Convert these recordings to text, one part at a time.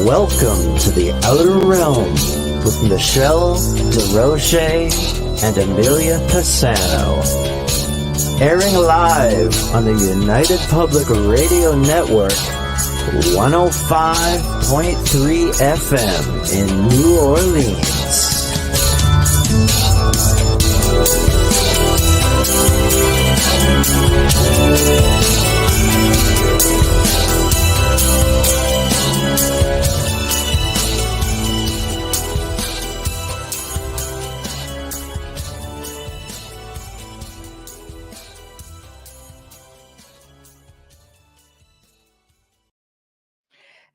Welcome to the Outer Realm with Michelle Desrochers and Amelia Pisano. Airing live on the United Public Radio Network, 105.3 FM in New Orleans.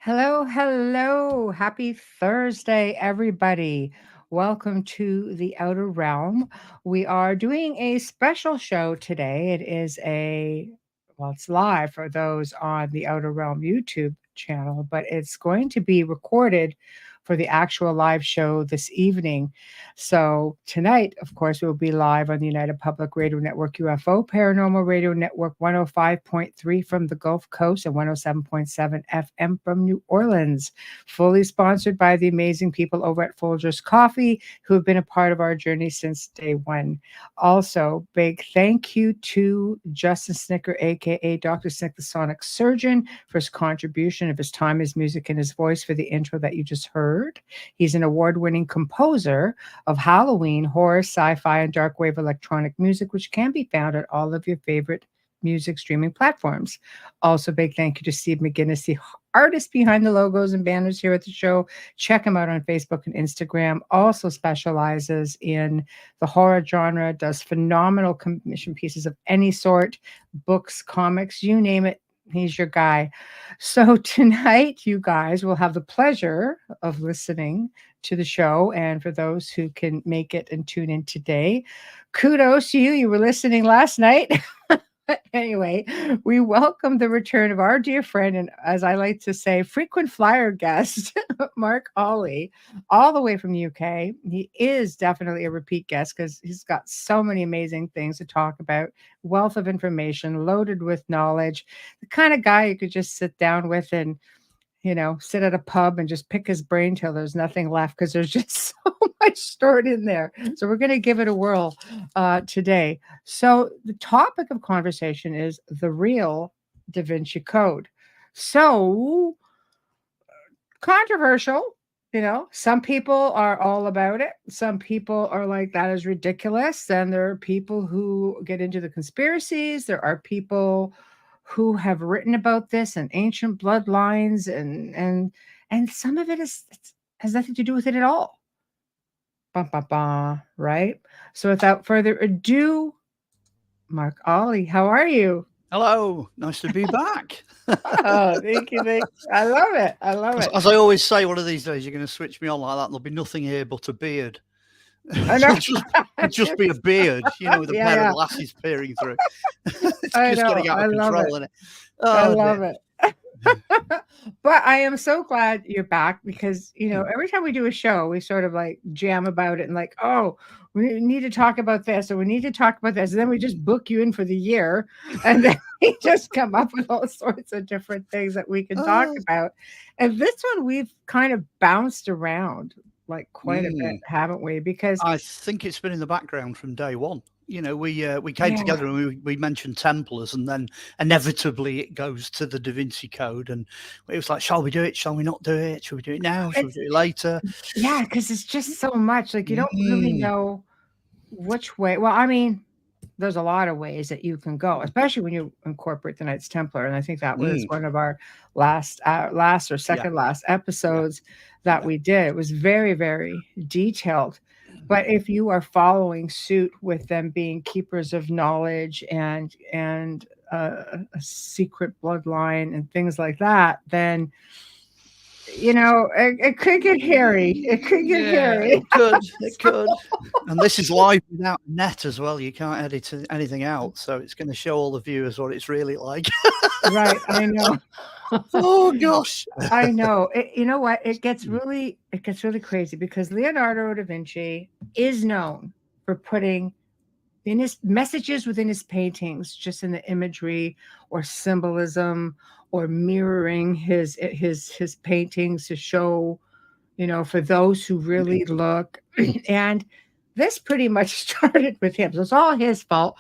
Hello, hello. Happy Thursday, everybody. Welcome to the Outer Realm. We are doing a special show today. It's live for those on the Outer Realm YouTube channel, but it's going to be recorded for the actual live show this evening. So tonight, of course, we'll be live on the United Public Radio Network UFO Paranormal Radio Network 105.3 from the Gulf Coast and 107.7 FM from New Orleans. Fully sponsored by the amazing people over at Folgers Coffee, who have been a part of our journey since day one. Also, big thank you to Justin Snicker, aka Dr. Snick, the Sonic Surgeon, for his contribution of his time, his music, and his voice for the intro that you just heard. He's an award-winning composer of Halloween, horror, sci-fi, and dark wave electronic music, which can be found at all of your favorite music streaming platforms. Also, big thank you to Steve McGinnis, the artist behind the logos and banners here at the show. Check him out on Facebook and Instagram. Also specializes in the horror genre, does phenomenal commission pieces of any sort, books, comics, you name it. He's your guy. So tonight, you guys will have the pleasure of listening to the show. And for those who can make it and tune in today, kudos to you. You were listening last night. Anyway, we welcome the return of our dear friend, and as I like to say, frequent flyer guest, Mark Olly, all the way from the UK. He is definitely a repeat guest because he's got so many amazing things to talk about, wealth of information, loaded with knowledge, the kind of guy you could just sit down with and, you know, sit at a pub and just pick his brain till there's nothing left because there's just so much stored in there. So we're going to give it a whirl today. So the topic of conversation is the real Da Vinci Code. So controversial, you know, some people are all about it. Some people are like, that is ridiculous. Then there are people who get into the conspiracies. There are people who have written about this and ancient bloodlines, and some of it has nothing to do with it at all. Right? So without further ado, Mark Olly, how are you? Hello, nice to be back. Oh, thank you. I love it. I love it. As I always say, one of these days you're going to switch me on like that, and there'll be nothing here but a beard. I know. It'll just be a beard, you know, with a pair of glasses peering through. It's I just know. getting out of control, isn't it? I love it. But I am so glad you're back because, you know, every time we do a show, we sort of like jam about it and like, oh, we need to talk about this or we need to talk about this. And then we just book you in for the year and then we just come up with all sorts of different things that we can talk about. And this one, we've kind of bounced around like quite a bit, haven't we? Because I think it's been in the background from day one. You know, we came together and we mentioned Templars, and then inevitably it goes to the Da Vinci Code, and it was like, shall we do it? Shall we not do it? Shall we do it now? Shall we do it later? Yeah, because it's just so much. Like you don't really know which way. Well, I mean, there's a lot of ways that you can go, especially when you incorporate the Knights Templar, and I think that was one of our last or second last episodes that we did. It was very, very detailed. But if you are following suit with them being keepers of knowledge and a secret bloodline and things like that, then, you know, it could get hairy. It could get hairy. It could. And this is live without net as well. You can't edit anything out. So it's going to show all the viewers what it's really like. Right. I know. Oh gosh, I know. You know what? It gets really crazy because Leonardo da Vinci is known for putting in his messages within his paintings, just in the imagery or symbolism or mirroring his paintings to show, for those who really look. And this pretty much started with him. So it's all his fault.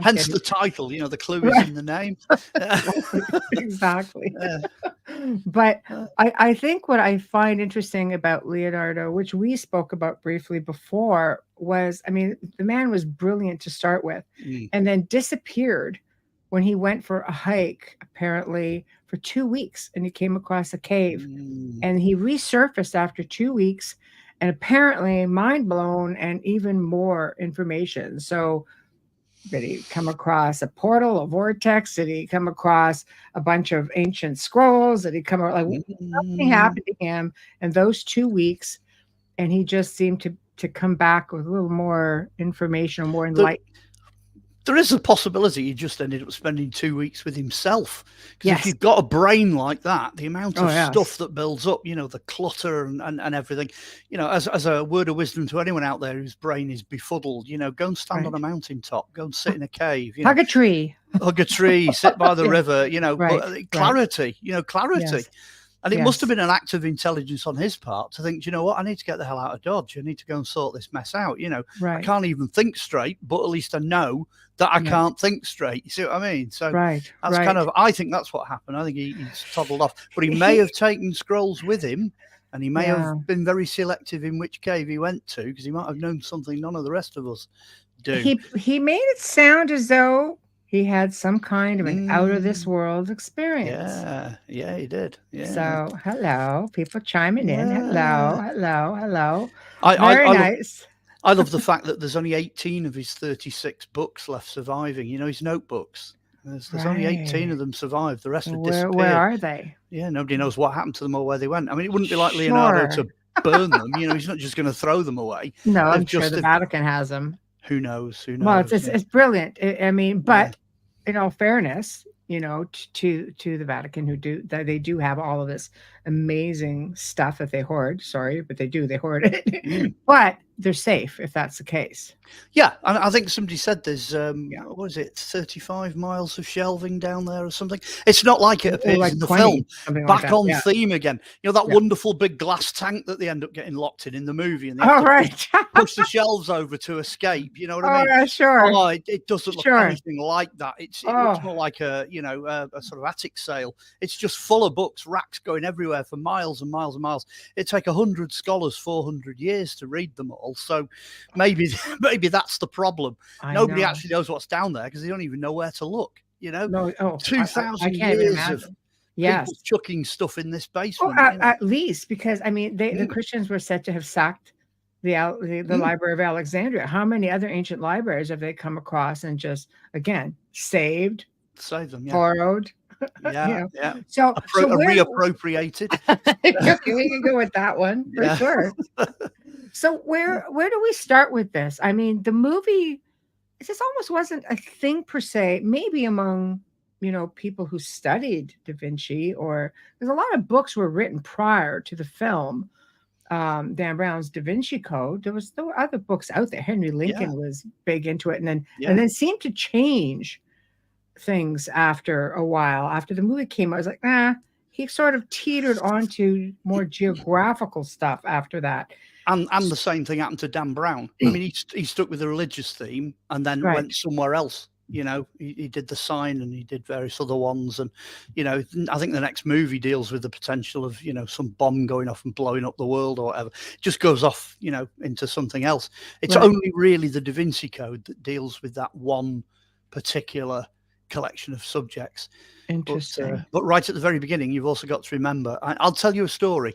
Hence the title, the clue is in the name. Exactly. But I think what I find interesting about Leonardo, which we spoke about briefly before, was, the man was brilliant to start with, and then disappeared when he went for a hike, apparently for 2 weeks, and he came across a cave, and he resurfaced after 2 weeks, and apparently mind blown and even more information. So did he come across a portal, a vortex? Did he come across a bunch of ancient scrolls? Did he come something happened to him in those 2 weeks, and he just seemed to come back with a little more information, more enlightened. There is a possibility he just ended up spending 2 weeks with himself. Because Yes. if you've got a brain like that, the amount of yes. stuff that builds up, the clutter and everything, as a word of wisdom to anyone out there whose brain is befuddled, go and stand on a mountaintop, go and sit in a cave, Hug a tree. Hug a tree, sit by the river, Right, but clarity, clarity. Yes. And it must have been an act of intelligence on his part to think, you know what, I need to get the hell out of Dodge. I need to go and sort this mess out. I Right. can't even think straight, but at least I know that I can't think straight. You see what I mean? So Right. that's kind of, I think that's what happened. I think he's toddled off, but he may have taken scrolls with him, and he may have been very selective in which cave he went to, because he might have known something none of the rest of us do. He made it sound as though he had some kind of an out of this world experience. Yeah, he did. Yeah. So hello, people chiming in. Hello. Very nice. I love the fact that there's only 18 of his 36 books left surviving. His notebooks. There's only 18 of them survived. The rest have disappeared. Where are they? Yeah, nobody knows what happened to them or where they went. It wouldn't be like Leonardo to burn them. He's not just going to throw them away. No, I'm sure the Vatican has them. Who knows? Well, it's brilliant. But in all fairness, to the Vatican, they do have all of this amazing stuff that they hoard. Sorry, but they hoard it. But they're safe if that's the case. Yeah, and I think somebody said there's what is it, 35 miles of shelving down there or something. It's not like it appears in the 20, film. Back on theme again. That wonderful big glass tank that they end up getting locked in the movie, and they have to push the shelves over to escape. You know what I mean? Yeah, sure. Oh, it doesn't look anything like that. It looks more like a sort of attic sale. It's just full of books, racks going everywhere for miles and miles and miles. It'd take 100 scholars 400 years to read them all. So maybe that's the problem. Nobody actually knows what's down there because they don't even know where to look. 2,000 years of people chucking stuff in this basement. At least, because the Christians were said to have sacked the Library of Alexandria. How many other ancient libraries have they come across and just saved them, borrowed? Yeah. So reappropriated. We can go with that one for sure. So where do we start with this? The movie, this almost wasn't a thing per se, maybe among, people who studied Da Vinci, or there's a lot of books were written prior to the film. Dan Brown's Da Vinci Code. There were other books out there. Henry Lincoln was big into it, and then seemed to change things after a while. After the movie came out, I was like, he sort of teetered onto more geographical stuff after that. And the same thing happened to Dan Brown. He stuck with the religious theme and then went somewhere else. He did The Sign and he did various other ones. And, I think the next movie deals with the potential of, some bomb going off and blowing up the world or whatever. It just goes off, into something else. It's only really the Da Vinci Code that deals with that one particular collection of subjects. Interesting. But right at the very beginning, you've also got to remember, I'll tell you a story.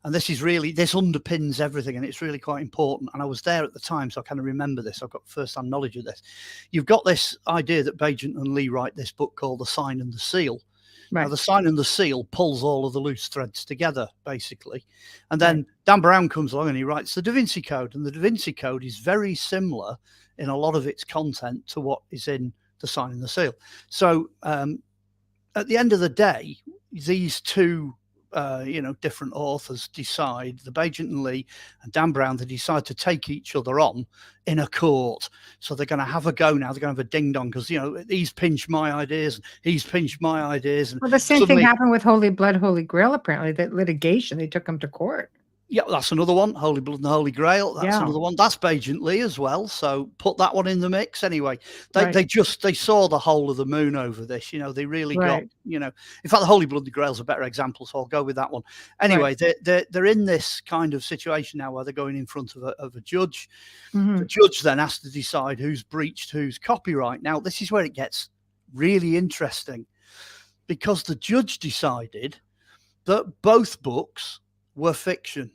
And this underpins everything, and it's really quite important. And I was there at the time, so I kind of remember this. I've got first-hand knowledge of this. You've got this idea that Bagent and Lee write this book called The Sign and the Seal. Right. Now, The Sign and the Seal pulls all of the loose threads together, basically. And then Dan Brown comes along and he writes the Da Vinci Code. And the Da Vinci Code is very similar in a lot of its content to what is in The Sign and the Seal. So at the end of the day, these two different authors decide, the Bagent and Lee and Dan Brown, they decide to take each other on in a court. So they're going to have a go now. They're going to have a ding dong because, he's pinched my ideas, and he's pinched my ideas. And well, the same thing happened with Holy Blood, Holy Grail, apparently, that litigation, they took him to court. Yeah, that's another one. Holy Blood and the Holy Grail. That's another one. That's Bagent Lee as well. So put that one in the mix. Anyway, they saw the whole of the moon over this. They really got. In fact, the Holy Blood and the Grail's a better example. So I'll go with that one. Anyway, they're in this kind of situation now where they're going in front of a judge. Mm-hmm. The judge then has to decide who's breached whose copyright. Now, this is where it gets really interesting, because the judge decided that both books were fiction.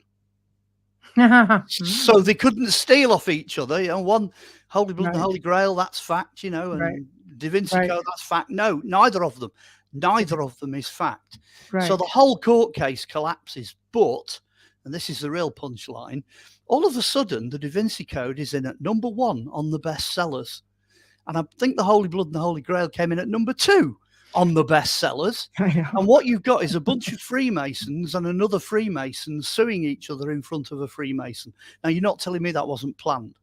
So they couldn't steal off each other. One, Holy Blood and the Holy Grail, that's fact, and Da Vinci Code, that's fact. No, neither of them is fact. So the whole court case collapses. But, and this is the real punchline, all of a sudden the Da Vinci Code is in at number 1 on the bestsellers. And I think the Holy Blood and the Holy Grail came in at number 2 on the bestsellers. And what you've got is a bunch of Freemasons and another Freemason suing each other in front of a Freemason. Now, you're not telling me that wasn't planned.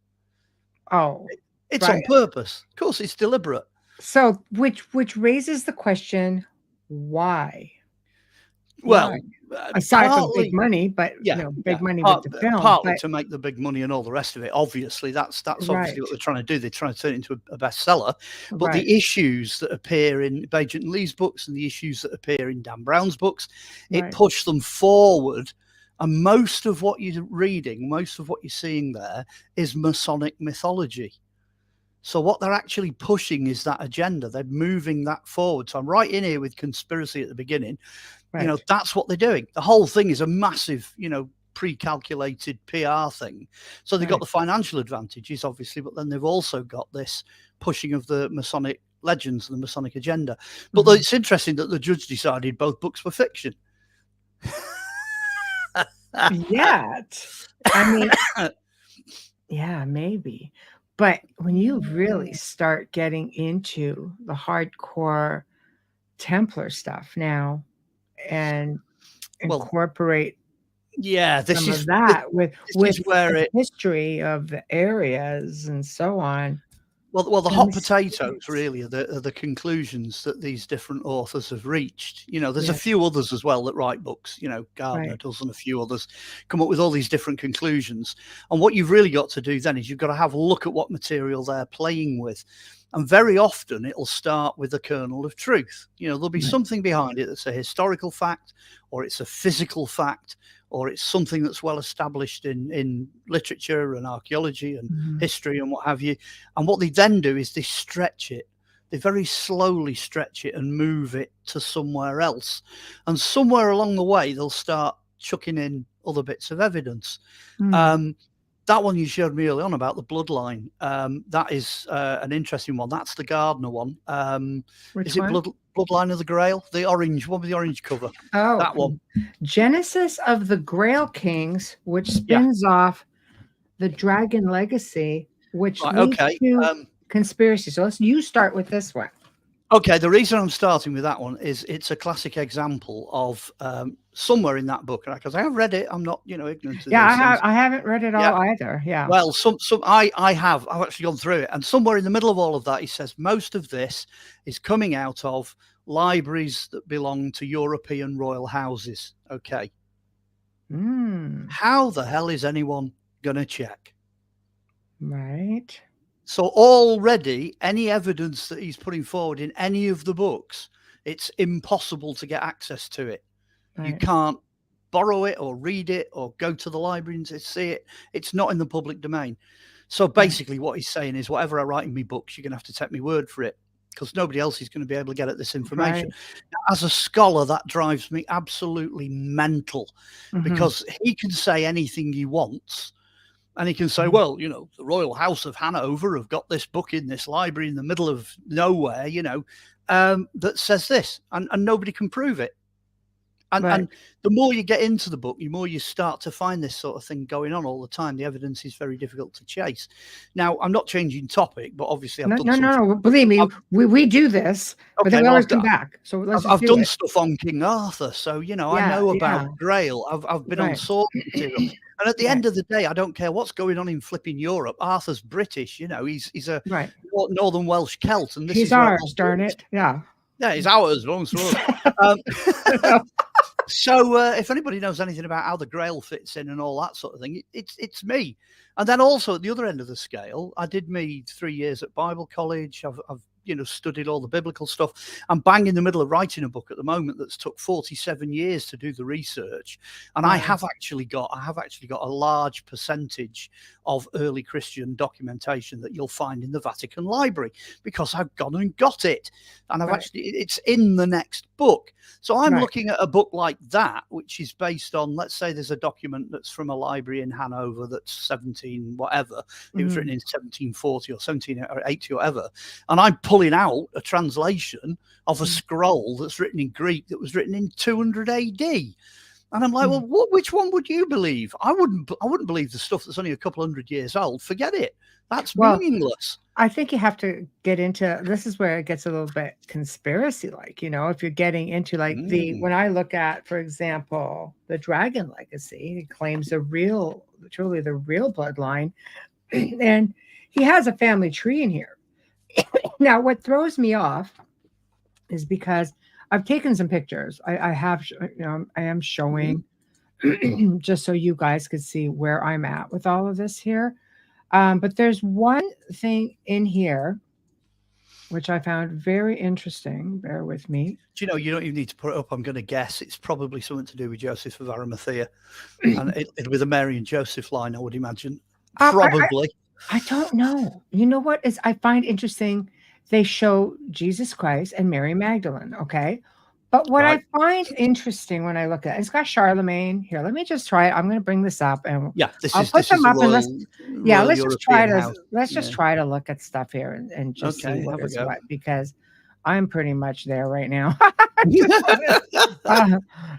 Oh, it's on purpose. Of course, it's deliberate. So, which raises the question, why? Well, aside from big money, but big money with the film, partly to make the big money and all the rest of it. Obviously, that's obviously what they're trying to do. They're trying to turn it into a bestseller. But the issues that appear in Bagent and Lee's books and the issues that appear in Dan Brown's books, it pushed them forward. And most of what you're reading, most of what you're seeing there is Masonic mythology. So what they're actually pushing is that agenda. They're moving that forward. So I'm right in here with conspiracy at the beginning. That's what they're doing. The whole thing is a massive, pre-calculated PR thing. So they've got the financial advantages, obviously, but then they've also got this pushing of the Masonic legends and the Masonic agenda. But it's interesting that the judge decided both books were fiction. I mean, yeah, maybe. But when you really start getting into the hardcore Templar stuff now and incorporate this is that with where the history of the areas and so on. Well, the hot potatoes really are the conclusions that these different authors have reached. There's a few others as well that write books. Gardner does, and a few others come up with all these different conclusions. And what you've really got to do then is you've got to have a look at what material they're playing with. And very often it'll start with a kernel of truth. There'll be something behind it that's a historical fact, or it's a physical fact, or it's something that's well established in literature and archaeology and history and what have you. And what they then do is they stretch it. They very slowly stretch it and move it to somewhere else. And somewhere along the way, they'll start chucking in other bits of evidence. That one you showed me early on about the Bloodline, that is an interesting one. That's the Gardner one. Is it Bloodline of the Grail? The orange one with the orange cover. Oh, that one. Genesis of the Grail Kings, which spins off the Dragon Legacy, which leads to conspiracy. So you start with this one. Okay, the reason I'm starting with that one is it's a classic example of somewhere in that book, because I have read it. I'm not, ignorant of this. I haven't read it all either. Yeah. Well, I have. I've actually gone through it, and somewhere in the middle of all of that, he says most of this is coming out of libraries that belong to European royal houses. Okay. How the hell is anyone going to check? Right. So already any evidence that he's putting forward in any of the books, it's impossible to get access to it. Right. You can't borrow it or read it or go to the library and see it. It's not in the public domain. So basically what he's saying is whatever I write in my books, you're going to have to take my word for it, because nobody else is going to be able to get at this information. Right. As a scholar, that drives me absolutely mental, because he can say anything he wants. And he can say, well, the Royal House of Hanover have got this book in this library in the middle of nowhere, that says this, and nobody can prove it. And the more you get into the book, the more you start to find this sort of thing going on all the time. The evidence is very difficult to chase. Now, I'm not changing topic, but obviously I've done no. Believe me, we do this, but then we always come back. So let's I've done stuff on King Arthur, so I know about Grail. I've been on source material, and at the end of the day, I don't care what's going on in flipping Europe. Arthur's British, he's a Northern Welsh Celt, and he's ours, darn it, yeah, he's ours. So if anybody knows anything about how the Grail fits in and all that sort of thing, it's me. And then also at the other end of the scale, I did me 3 years at Bible college. I've studied all the biblical stuff. I'm bang in the middle of writing a book at the moment that's took 47 years to do the research, and I have actually got a large percentage of early Christian documentation that you'll find in the Vatican Library, because I've gone and got it, and it's in the next book. So I'm looking at a book like that, which is based on, let's say there's a document that's from a library in Hanover that's 17 whatever, it was written in 1740 or 1780 or whatever, and I'm pulling out a translation of a scroll that's written in Greek that was written in 200 AD. And I'm like, well, which one would you believe? I wouldn't believe the stuff that's only a couple hundred years old. Forget it. That's meaningless. I think you have to get into, this is where it gets a little bit conspiracy-like, if you're getting into like when I look at, for example, the Dragon Legacy, it claims truly the real bloodline, and he has a family tree in here. Now, what throws me off is because I've taken some pictures. I am showing just so you guys could see where I'm at with all of this here. But there's one thing in here which I found very interesting. Bear with me. Do you know, you don't even need to put it up. I'm going to guess it's probably something to do with Joseph of Arimathea, and with a Mary and Joseph line, I would imagine. Probably. I don't know. You know what is I find interesting? They show Jesus Christ and Mary Magdalene, okay? But what I find interesting when I look at it, it's got Charlemagne here. Let me just try it. I'm going to bring this up, and I'll put them up. Let's just try to look at stuff here and just see what is what, because I'm pretty much there right now. Okay.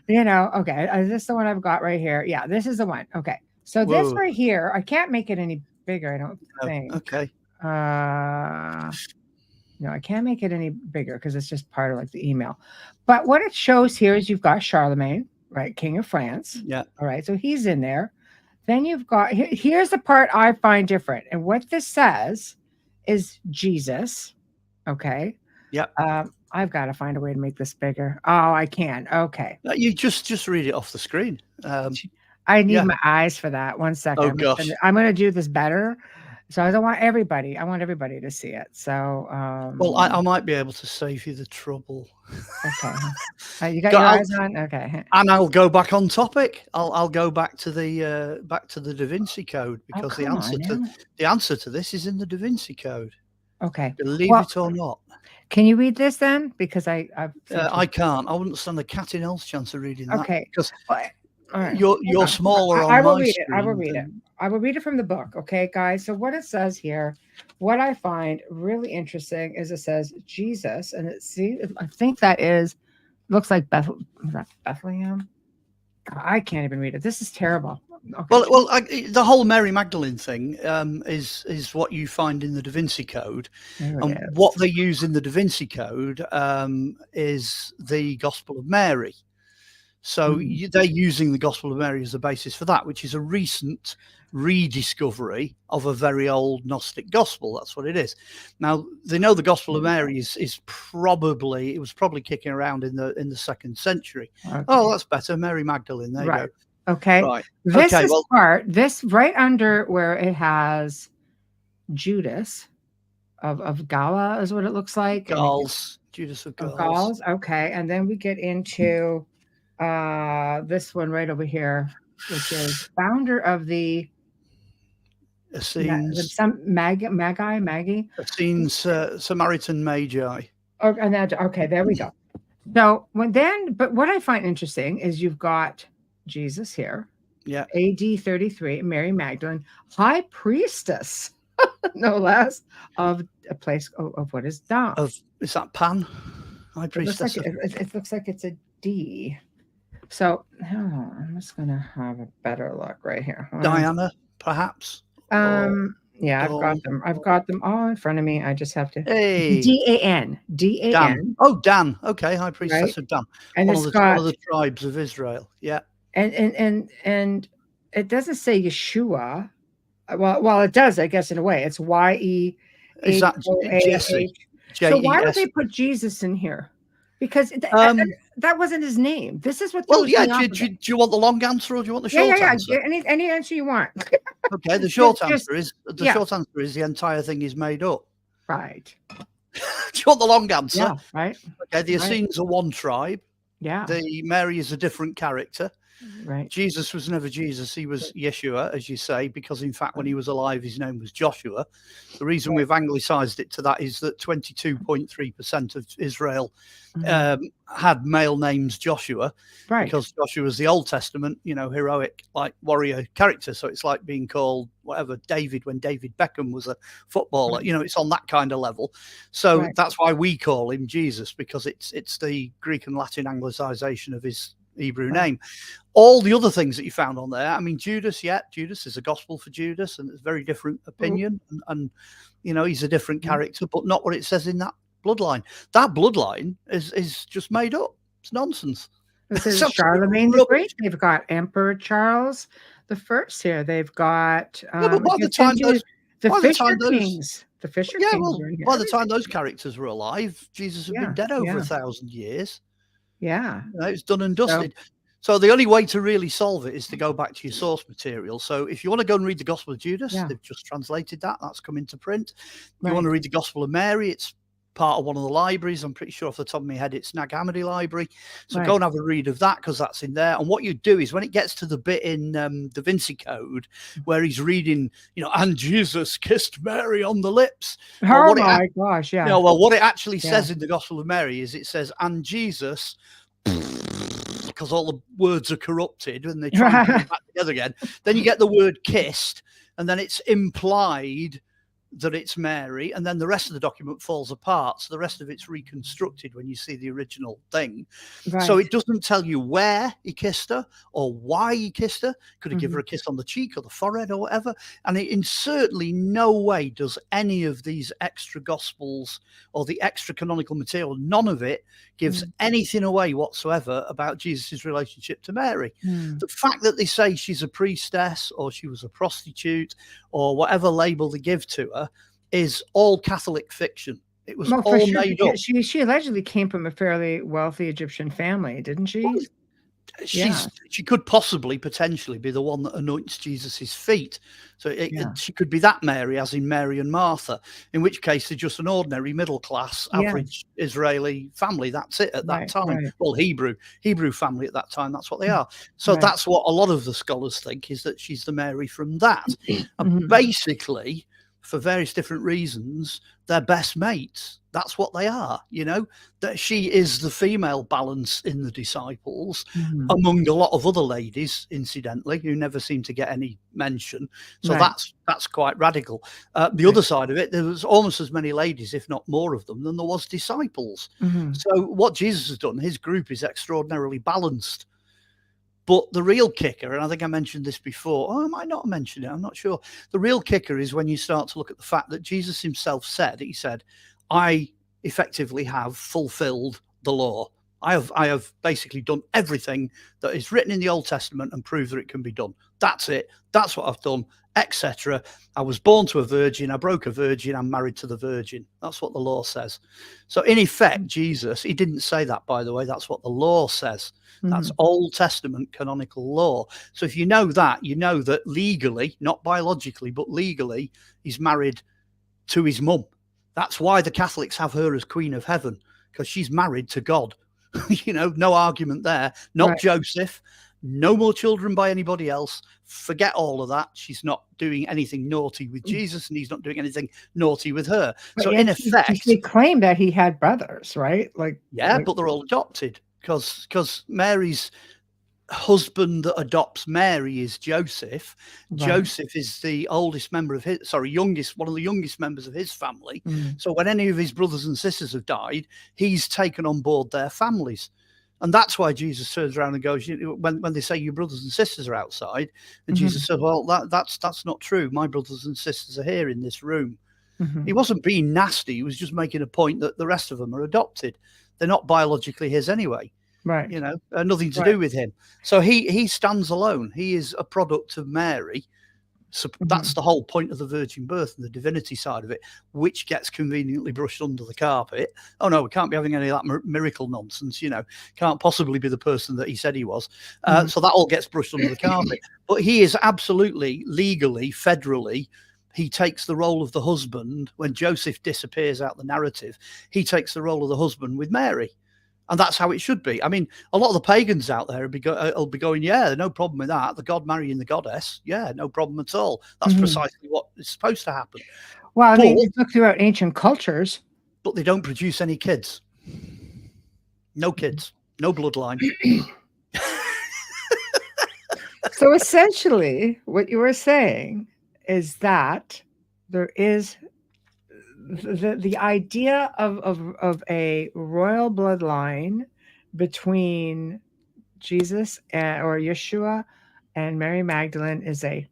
Is this the one I've got right here? Yeah, this is the one. Okay. So this right here, I can't make it any bigger, I don't think. Okay. No, I can't make it any bigger because it's just part of like the email. But what it shows here is you've got Charlemagne, right? King of France. Yeah. All right. So he's in there. Then you've got, here's the part I find different. And what this says is Jesus. Okay. Yeah. I've got to find a way to make this bigger. Oh, I can. Okay. You just read it off the screen. I need my eyes for that. 1 second. Oh, gosh. I'm going to do this better. So I want everybody to see it. So, well, I might be able to save you the trouble. Okay. You got your eyes on? Okay. And I'll go back on topic. I'll go back to the Da Vinci Code, because the answer to this is in the Da Vinci Code. Okay. Believe it or not. Can you read this then? Because I can't. I wouldn't stand a cat in hell's chance of reading that. Okay. Because right. You're smaller on I will my read screen. it. I will read it. I will read it from the book. Okay, guys. So what it says here, what I find really interesting is it says Jesus, and I think that looks like Bethlehem. I can't even read it. This is terrible. Okay. Well, the whole Mary Magdalene thing is what you find in the Da Vinci Code, and what they use in the Da Vinci Code is the Gospel of Mary. So they're using the Gospel of Mary as the basis for that, which is a recent rediscovery of a very old Gnostic gospel. That's what it is. Now they know the Gospel of Mary was probably kicking around in the 2nd century. Okay. Oh, that's better. Mary Magdalene. There you go. Okay. Right. This right under where it has Judas of Gala is what it looks like. Judas of Gauls. Okay. And then we get into this one right over here, which is founder of the Essenes, Maggie. Essenes, Samaritan Magi. Okay, there we go. So but what I find interesting is you've got Jesus here. Yeah. AD 33, Mary Magdalene, high priestess, no less, of a place of what is down. Is that Pan? High priestess. It looks like it's a D. So I'm just gonna have a better look right here. Diana, perhaps. Yeah, Dawn. I've got them all in front of me. I just have to Hey, Dan. Dan. Oh, Dan. Okay, High Right? Priestess of Dan. And One it's of got the tribes of Israel. Yeah. and it doesn't say Yeshua. Well, it does, I guess, in a way. It's Is that Jesse? Yehoah. So why would Jes. they put Jesus in here? Because that wasn't his name. This is what Well, threw yeah. me off. Do you want the long answer or do you want the Yeah, short yeah, answer? yeah. Any answer you want. Okay. The short Just answer is yeah. the entire thing is made up. Right. Do you want the long answer? Yeah. Right. Okay. The Right. Essenes are one tribe. Yeah. The Mary is a different character. Right. Jesus was never Jesus. He was Yeshua, as you say, because in fact, when he was alive, his name was Joshua. The reason we've anglicized it to that is that 22.3% of Israel had male names Joshua, Right. because Joshua was the Old Testament, heroic, like warrior character. So it's like being called whatever David when David Beckham was a footballer. Right. It's on that kind of level. So that's why we call him Jesus, because it's the Greek and Latin anglicization of his Hebrew name. All the other things that you found on there, I mean, Judas is a gospel for Judas, and it's a very different opinion, and he's a different character, but not what it says in that bloodline. That bloodline is just made up. It's nonsense. This is Charlemagne the Great. They've got Emperor Charles the First here. They've got but by the time Fisher Kings. The Fisher Kings. Well, by the time those characters were alive, Jesus had been dead over 1,000 years. Yeah. It's done and dusted. So the only way to really solve it is to go back to your source material. So if you want to go and read the Gospel of Judas, they've just translated that. That's come into print. If you want to read the Gospel of Mary, it's part of one of the libraries. I'm pretty sure off the top of my head, it's Nag Hammadi Library. So go and have a read of that, because that's in there. And what you do is when it gets to the bit in Da Vinci Code where he's reading, and Jesus kissed Mary on the lips. Oh my gosh, yeah. Well, what it actually says in the Gospel of Mary is it says, and Jesus, because all the words are corrupted and they try to put it back together again. Then you get the word kissed, and then it's implied that it's Mary, and then the rest of the document falls apart. So the rest of it's reconstructed when you see the original thing. So it doesn't tell you where he kissed her or why he kissed her. Could he give her a kiss on the cheek or the forehead or whatever? And it in certainly no way does any of these extra gospels or the extra canonical material, none of it gives anything away whatsoever about Jesus' relationship to Mary. The fact that they say she's a priestess or she was a prostitute or whatever label they give to her is all Catholic fiction. It was all made up. She allegedly came from a fairly wealthy Egyptian family, didn't she? Well, she could potentially be the one that anoints Jesus's feet. So she could be that Mary, as in Mary and Martha, in which case they're just an ordinary middle class, average Israeli family. That's it at that time. Well, Hebrew family at that time. That's what they are. So that's what a lot of the scholars think, is that she's the Mary from that. And basically, for various different reasons, they're best mates. That's what they are, that she is the female balance in the disciples, among a lot of other ladies, incidentally, who never seem to get any mention. So that's quite radical. The other side of it, there was almost as many ladies, if not more of them, than there was disciples. So what Jesus has done, his group is extraordinarily balanced. But the real kicker, and I think I mentioned this before, I might not have mentioned it, I'm not sure. The real kicker is when you start to look at the fact that Jesus himself said, I effectively have fulfilled the law. I have basically done everything that is written in the Old Testament and prove that it can be done. That's it. That's what I've done, etc. I was born to a virgin. I broke a virgin. I'm married to the virgin. That's what the law says. So in effect, Jesus, he didn't say that, by the way. That's what the law says. That's Old Testament canonical law. So if you know that legally, not biologically, but legally, he's married to his mum. That's why the Catholics have her as Queen of Heaven, because she's married to God. No argument there. Not Joseph. No more children by anybody else. Forget all of that. She's not doing anything naughty with Jesus, and he's not doing anything naughty with her. So in effect, they claim that he had brothers, right? But they're all adopted, because Mary's husband that adopts Mary is Joseph. Joseph is the oldest member of one of the youngest members of his family. So when any of his brothers and sisters have died, he's taken on board their families. And that's why Jesus turns around and goes, when they say your brothers and sisters are outside, and Jesus says, well, that's not true. My brothers and sisters are here in this room. He wasn't being nasty. He was just making a point that the rest of them are adopted. They're not biologically his anyway. Right. Nothing to do with him. So he stands alone. He is a product of Mary. So that's the whole point of the virgin birth and the divinity side of it, which gets conveniently brushed under the carpet. Oh no, we can't be having any of that miracle nonsense. Can't possibly be the person that he said he was. So that all gets brushed under the carpet. But he is absolutely legally, federally, he takes the role of the husband. When Joseph disappears out the narrative, he takes the role of the husband with Mary. And that's how it should be. I mean, a lot of the pagans out there will be going, yeah, no problem with that. The god marrying the goddess. Yeah, no problem at all. That's precisely what is supposed to happen. Well, I mean, you look throughout ancient cultures. But they don't produce any kids. No kids. No bloodline. So essentially, what you were saying is that there is the idea of a royal bloodline between Jesus or Yeshua and Mary Magdalene is a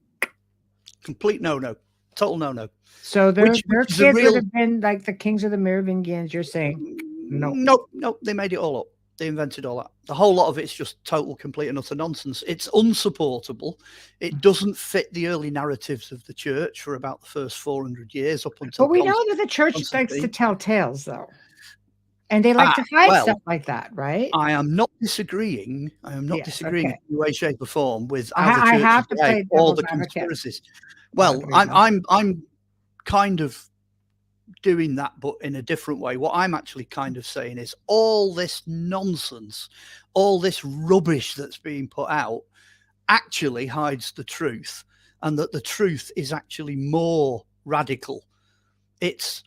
complete no-no, total no-no. So their kids would have been like the kings of the Merovingians. You're saying no, they made it all up. They invented all that. The whole lot of it's just total, complete and utter nonsense. It's unsupportable. It doesn't fit the early narratives of the church for about the first 400 years up until. But we know that the church likes to tell tales, though, and they like to hide stuff like that, right? I am not disagreeing. I am not disagreeing in any way, shape, or form with I have to play all the conspiracies. Well, I'm kind of doing that, but in a different way. What I'm actually kind of saying is all this nonsense, all this rubbish that's being put out actually hides the truth, and that the truth is actually more radical. It's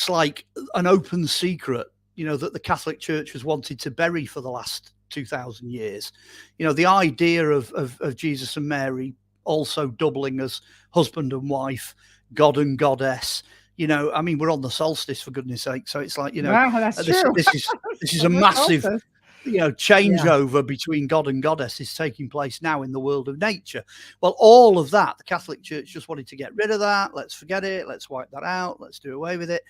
like an open secret, that the Catholic Church has wanted to bury for the last 2,000 years. The idea of Jesus and Mary also doubling as husband and wife, God and goddess. I mean, we're on the solstice, for goodness sake. So it's like, wow, that's true. This is a massive, changeover between God and goddess is taking place now in the world of nature. Well, all of that, the Catholic Church just wanted to get rid of that. Let's forget it. Let's wipe that out. Let's do away with it.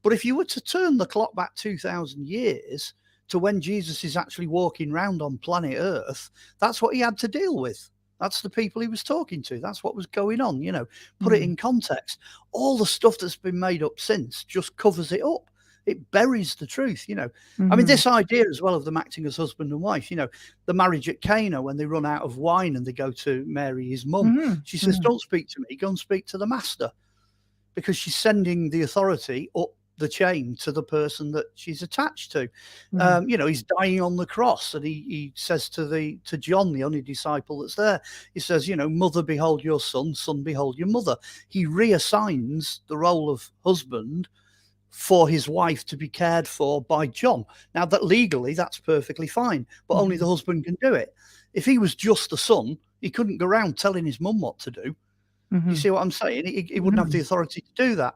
But if you were to turn the clock back 2,000 years to when Jesus is actually walking around on planet Earth, that's what he had to deal with. That's the people he was talking to. That's what was going on, put it in context. All the stuff that's been made up since just covers it up. It buries the truth, I mean, this idea as well of them acting as husband and wife, the marriage at Cana when they run out of wine and they go to Mary, his mum. She says, don't speak to me, go and speak to the master, because she's sending the authority up the chain to the person that she's attached to. He's dying on the cross, and he says to John, the only disciple that's there, he says, mother, behold your son, son, behold your mother. He reassigns the role of husband for his wife to be cared for by John. Now, that legally, that's perfectly fine, but only the husband can do it. If he was just the son, he couldn't go around telling his mum what to do. You see what I'm saying? He wouldn't have the authority to do that.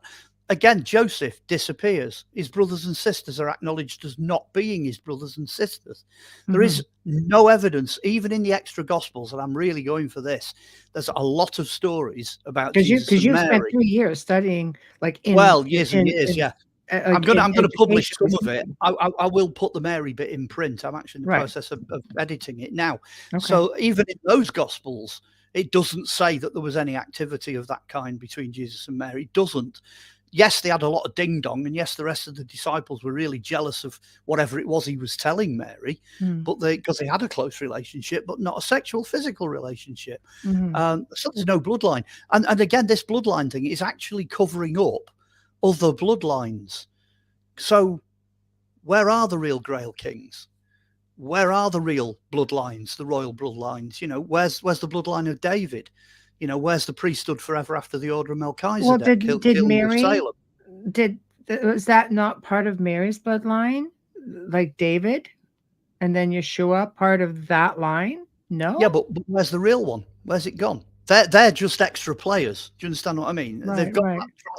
Again, Joseph disappears. His brothers and sisters are acknowledged as not being his brothers and sisters. There is no evidence, even in the extra Gospels, and I'm really going for this. There's a lot of stories about Jesus and Mary. Because you spent 3 years studying, years and years, yeah. I'm going to publish some of it. I will put the Mary bit in print. I'm actually in the process of editing it now. Okay. So even in those Gospels, it doesn't say that there was any activity of that kind between Jesus and Mary. It doesn't. Yes, they had a lot of ding-dong, and yes, the rest of the disciples were really jealous of whatever it was he was telling Mary, but because they had a close relationship, but not a sexual, physical relationship. So there's no bloodline. And again, this bloodline thing is actually covering up other bloodlines. So where are the real Grail kings? Where are the real bloodlines, the royal bloodlines? Where's the bloodline of David? Where's the priesthood forever after the order of Melchizedek? Well, did Mary, was that not part of Mary's bloodline? Like David and then Yeshua, part of that line? No? Yeah, but where's the real one? Where's it gone? They're just extra players. Do you understand what I mean? Right,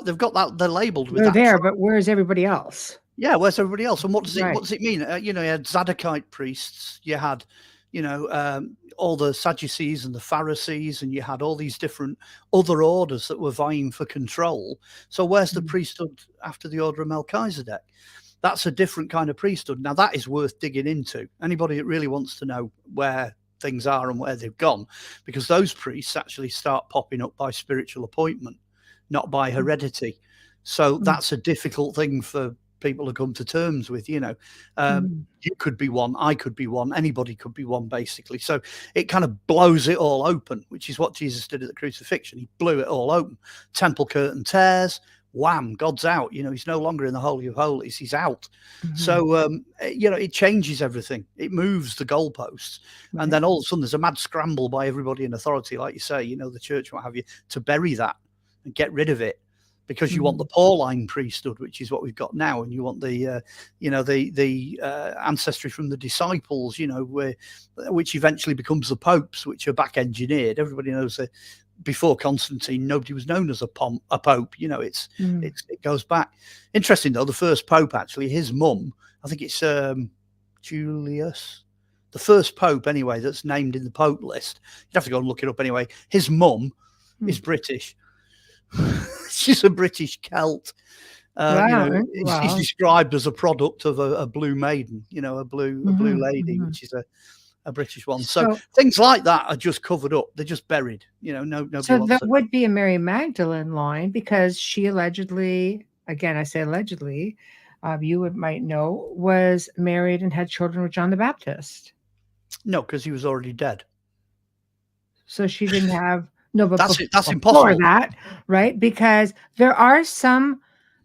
they've got that, they're labeled with they're that. There, but where's everybody else? Yeah, where's everybody else? And what does Right. it mean? You know, you had Zadokite priests, you had, all the Sadducees and the Pharisees, and you had all these different other orders that were vying for control. So where's the priesthood after the order of Melchizedek? That's a different kind of priesthood. Now, that is worth digging into. Anybody that really wants to know where things are and where they've gone, because those priests actually start popping up by spiritual appointment, not by heredity. So that's a difficult thing for people to come to terms with. You could be one, I could be one, anybody could be one, basically. So it kind of blows it all open, which is what Jesus did at the crucifixion. He blew it all open. Temple curtain tears, wham, God's out. He's no longer in the Holy of Holies, he's out. So it changes everything. It moves the goalposts. And then all of a sudden there's a mad scramble by everybody in authority, like you say, the church, what have you, to bury that and get rid of it. Because you want the Pauline priesthood, which is what we've got now, and you want the ancestry from the disciples, which eventually becomes the popes, which are back engineered. Everybody knows that before Constantine, nobody was known as a pope. It goes back. Interesting though, the first pope, actually, his mum, I think it's Julius, the first pope anyway that's named in the pope list. You'd have to go and look it up anyway. His mum is British. She's a British Celt. He's described as a product of a blue maiden, a blue lady, which is a British one. So things like that are just covered up. They're just buried. Nobody so wants that would be a Mary Magdalene line, because she allegedly, again, I say allegedly, might know, was married and had children with John the Baptist. No, because he was already dead. So she didn't have. No, but that's before impossible. That, right? Because there are some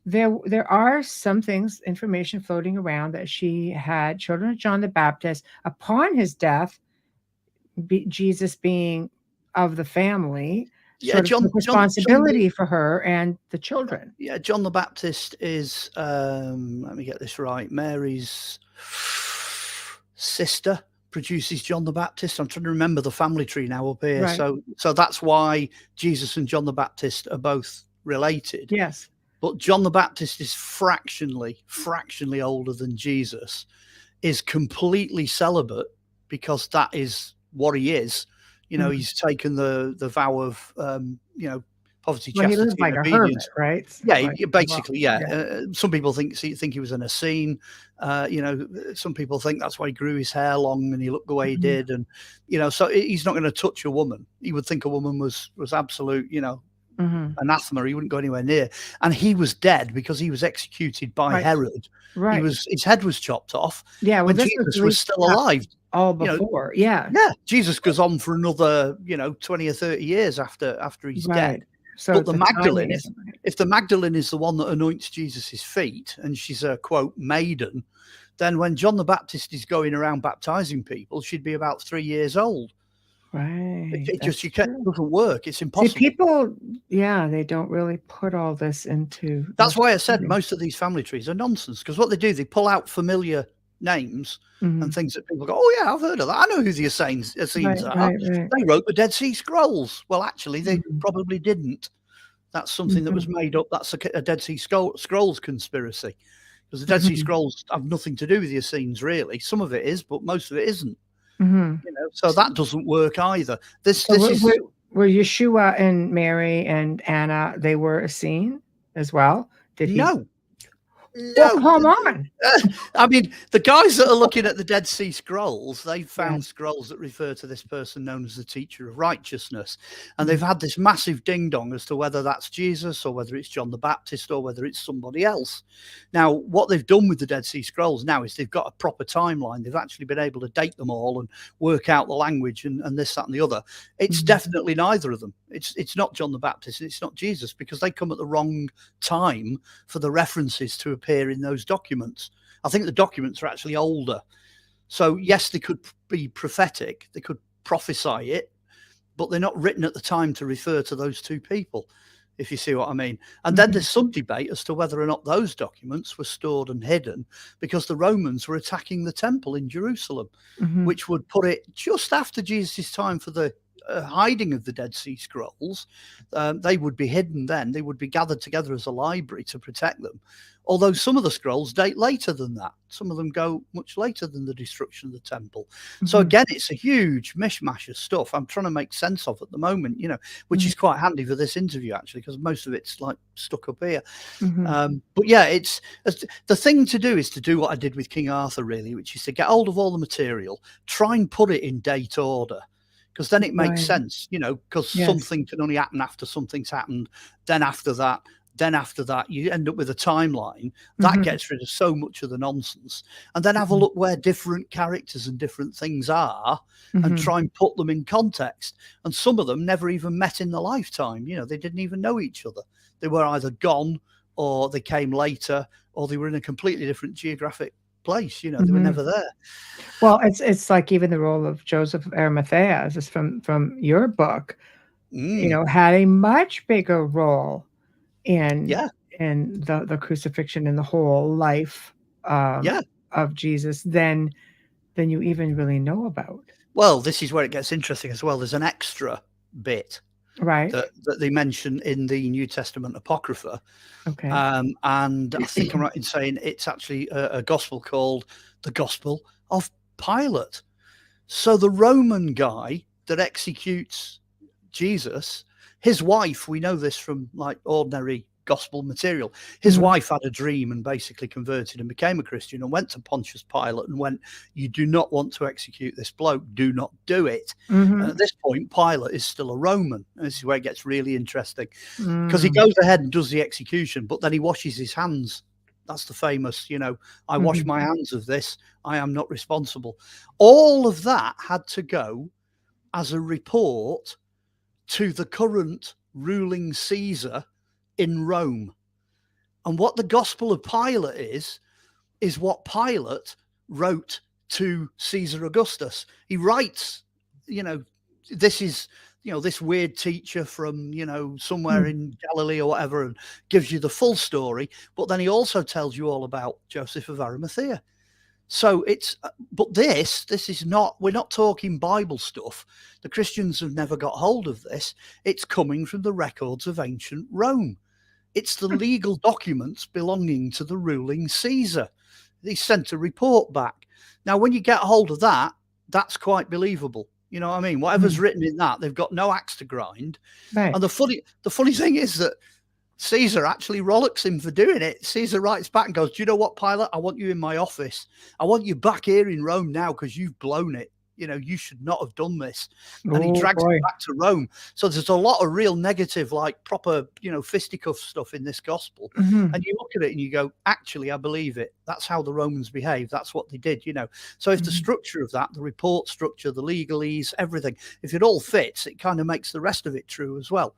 things, information floating around that she had children of John the Baptist upon his death. Jesus being of the family, John responsibility for her and the children. Yeah, John the Baptist is. Let me get this right. Mary's sister produces John the Baptist. I'm trying to remember the family tree now up here. Right. So that's why Jesus and John the Baptist are both related. Yes. But John the Baptist is fractionally older than Jesus, is completely celibate, because that is what he is. He's taken the vow of, poverty, chastity, he lived like a hermit, right? Yeah, basically, yeah. Some people think he was an Essene. Some people think that's why he grew his hair long and he looked the way he did. And, so he's not going to touch a woman. He would think a woman was absolute, anathema. He wouldn't go anywhere near. And he was dead because he was executed by Herod. Right. His head was chopped off. Yeah, when Jesus was still alive. All before, yeah. Jesus goes on for another, 20 or 30 years after he's dead. So but the Magdalene, if the Magdalene is the one that anoints Jesus's feet, and she's a quote maiden, then when John the Baptist is going around baptizing people, she'd be about 3 years old. Right. It doesn't work. It's impossible. See, people, they don't really put all this into. That's why I said most of these family trees are nonsense, because what they do, they pull out familiar names and things that people go, oh yeah, I've heard of that. I know who the Essenes are. Right. They wrote the Dead Sea Scrolls. Well, actually, they probably didn't. That's something that was made up. That's a Dead Sea Scrolls conspiracy, because the Dead Sea Scrolls have nothing to do with the Essenes, really. Some of it is, but most of it isn't. So that doesn't work either. Were Yeshua and Mary and Anna, they were Essene as well? Did he? No. Well, come on. I mean, the guys that are looking at the Dead Sea Scrolls, they've found scrolls that refer to this person known as the teacher of righteousness. And they've had this massive ding-dong as to whether that's Jesus or whether it's John the Baptist or whether it's somebody else. Now, what they've done with the Dead Sea Scrolls now is they've got a proper timeline. They've actually been able to date them all and work out the language and this, that, and the other. It's definitely neither of them. It's not John the Baptist and it's not Jesus, because they come at the wrong time for the references to appear in those documents. I think the documents are actually older. So yes, they could be prophetic, they could prophesy it, but they're not written at the time to refer to those two people, if you see what I mean. And then there's some debate as to whether or not those documents were stored and hidden because the Romans were attacking the temple in Jerusalem, which would put it just after Jesus' time for the hiding of the Dead Sea Scrolls. They would be hidden then. They would be gathered together as a library to protect them. Although some of the scrolls date later than that. Some of them go much later than the destruction of the temple. So again, it's a huge mishmash of stuff I'm trying to make sense of at the moment, which is quite handy for this interview, actually, because most of it's like stuck up here. But yeah, it's the thing to do is to do what I did with King Arthur, really, which is to get hold of all the material, try and put it in date order. Because then it makes sense, because something can only happen after something's happened. Then after that, you end up with a timeline that gets rid of so much of the nonsense. And then have a look where different characters and different things are and try and put them in context. And some of them never even met in the lifetime. They didn't even know each other. They were either gone or they came later or they were in a completely different geographic place. They were never there. Well, it's like even the role of Joseph of Arimathea, is from your book, had a much bigger role in the crucifixion and the whole life of Jesus than you even really know about. Well, this is where it gets interesting as well. There's an extra bit that they mention in the New Testament Apocrypha. Okay. And I think I'm right in saying it's actually a gospel called the Gospel of Pilate. So the Roman guy that executes Jesus, his wife, we know this from like ordinary gospel material. His wife had a dream and basically converted and became a Christian and went to Pontius Pilate and went, "You do not want to execute this bloke. Do not do it." And at this point, Pilate is still a Roman. And this is where it gets really interesting because he goes ahead and does the execution, but then he washes his hands. That's the famous, I wash my hands of this. I am not responsible. All of that had to go as a report to the current ruling Caesar in Rome. And what the Gospel of Pilate is what Pilate wrote to Caesar Augustus. He writes, this is, this weird teacher from, somewhere in Galilee or whatever, and gives you the full story. But then he also tells you all about Joseph of Arimathea. So but this is not, we're not talking Bible stuff. The Christians have never got hold of this. It's coming from the records of ancient Rome. It's the legal documents belonging to the ruling Caesar. He sent a report back. Now, when you get hold of that, that's quite believable. You know what I mean? Whatever's written in that, they've got no axe to grind. Right. And the funny thing is that Caesar actually rollicks him for doing it. Caesar writes back and goes, "Do you know what, Pilate? I want you in my office. I want you back here in Rome now because you've blown it. You should not have done this." And he drags him back to Rome. So there's a lot of real negative, like proper, fisticuff stuff in this gospel. And you look at it and you go, actually, I believe it. That's how the Romans behave. That's what they did, So if the structure of that, the report structure, the legalese, everything, if it all fits, it kind of makes the rest of it true as well.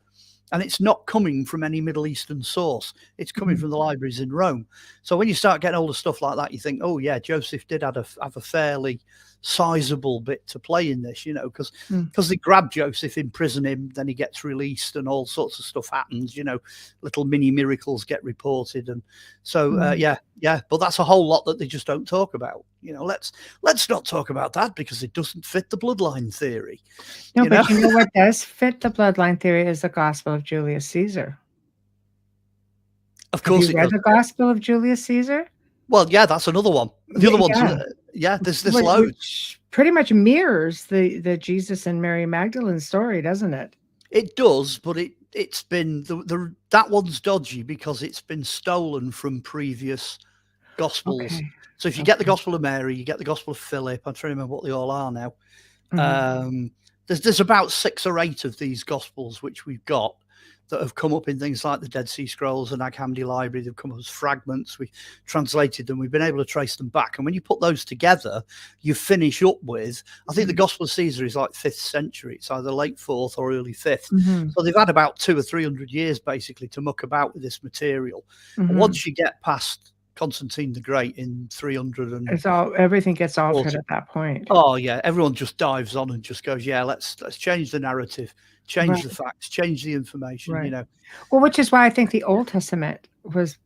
And it's not coming from any Middle Eastern source. It's coming from the libraries in Rome. So when you start getting all the stuff like that, you think, oh, yeah, Joseph did have a fairly sizable bit to play in this, because they grab Joseph, imprison him, then he gets released and all sorts of stuff happens, little mini miracles get reported. And so, yeah, but that's a whole lot that they just don't talk about. Let's not talk about that because it doesn't fit the bloodline theory. No, but you know what does fit the bloodline theory is the Gospel of Julius Caesar. Of course, have you read the Gospel of Julius Caesar? Well, yeah, that's another one. The other ones, there's loads. Which pretty much mirrors the Jesus and Mary Magdalene story, doesn't it? It does, but it's been that one's dodgy because it's been stolen from previous Gospels. Okay. So if you get the Gospel of Mary, you get the Gospel of Philip. I'm trying to remember what they all are now. There's about 6 or 8 of these Gospels which we've got that have come up in things like the Dead Sea Scrolls and Nag Hammadi Library. They've come up as fragments. We've translated them. We've been able to trace them back. And when you put those together, you finish up with, I think the Gospel of Caesar is like 5th century. It's either late 4th or early 5th. So they've had about 200 or 300 years basically to muck about with this material. And once you get past Constantine the Great in 300 and everything gets altered at that point. Oh yeah, everyone just dives on and just goes, yeah, let's change the narrative, change the facts, change the information. Well, which is why I think the Old Testament was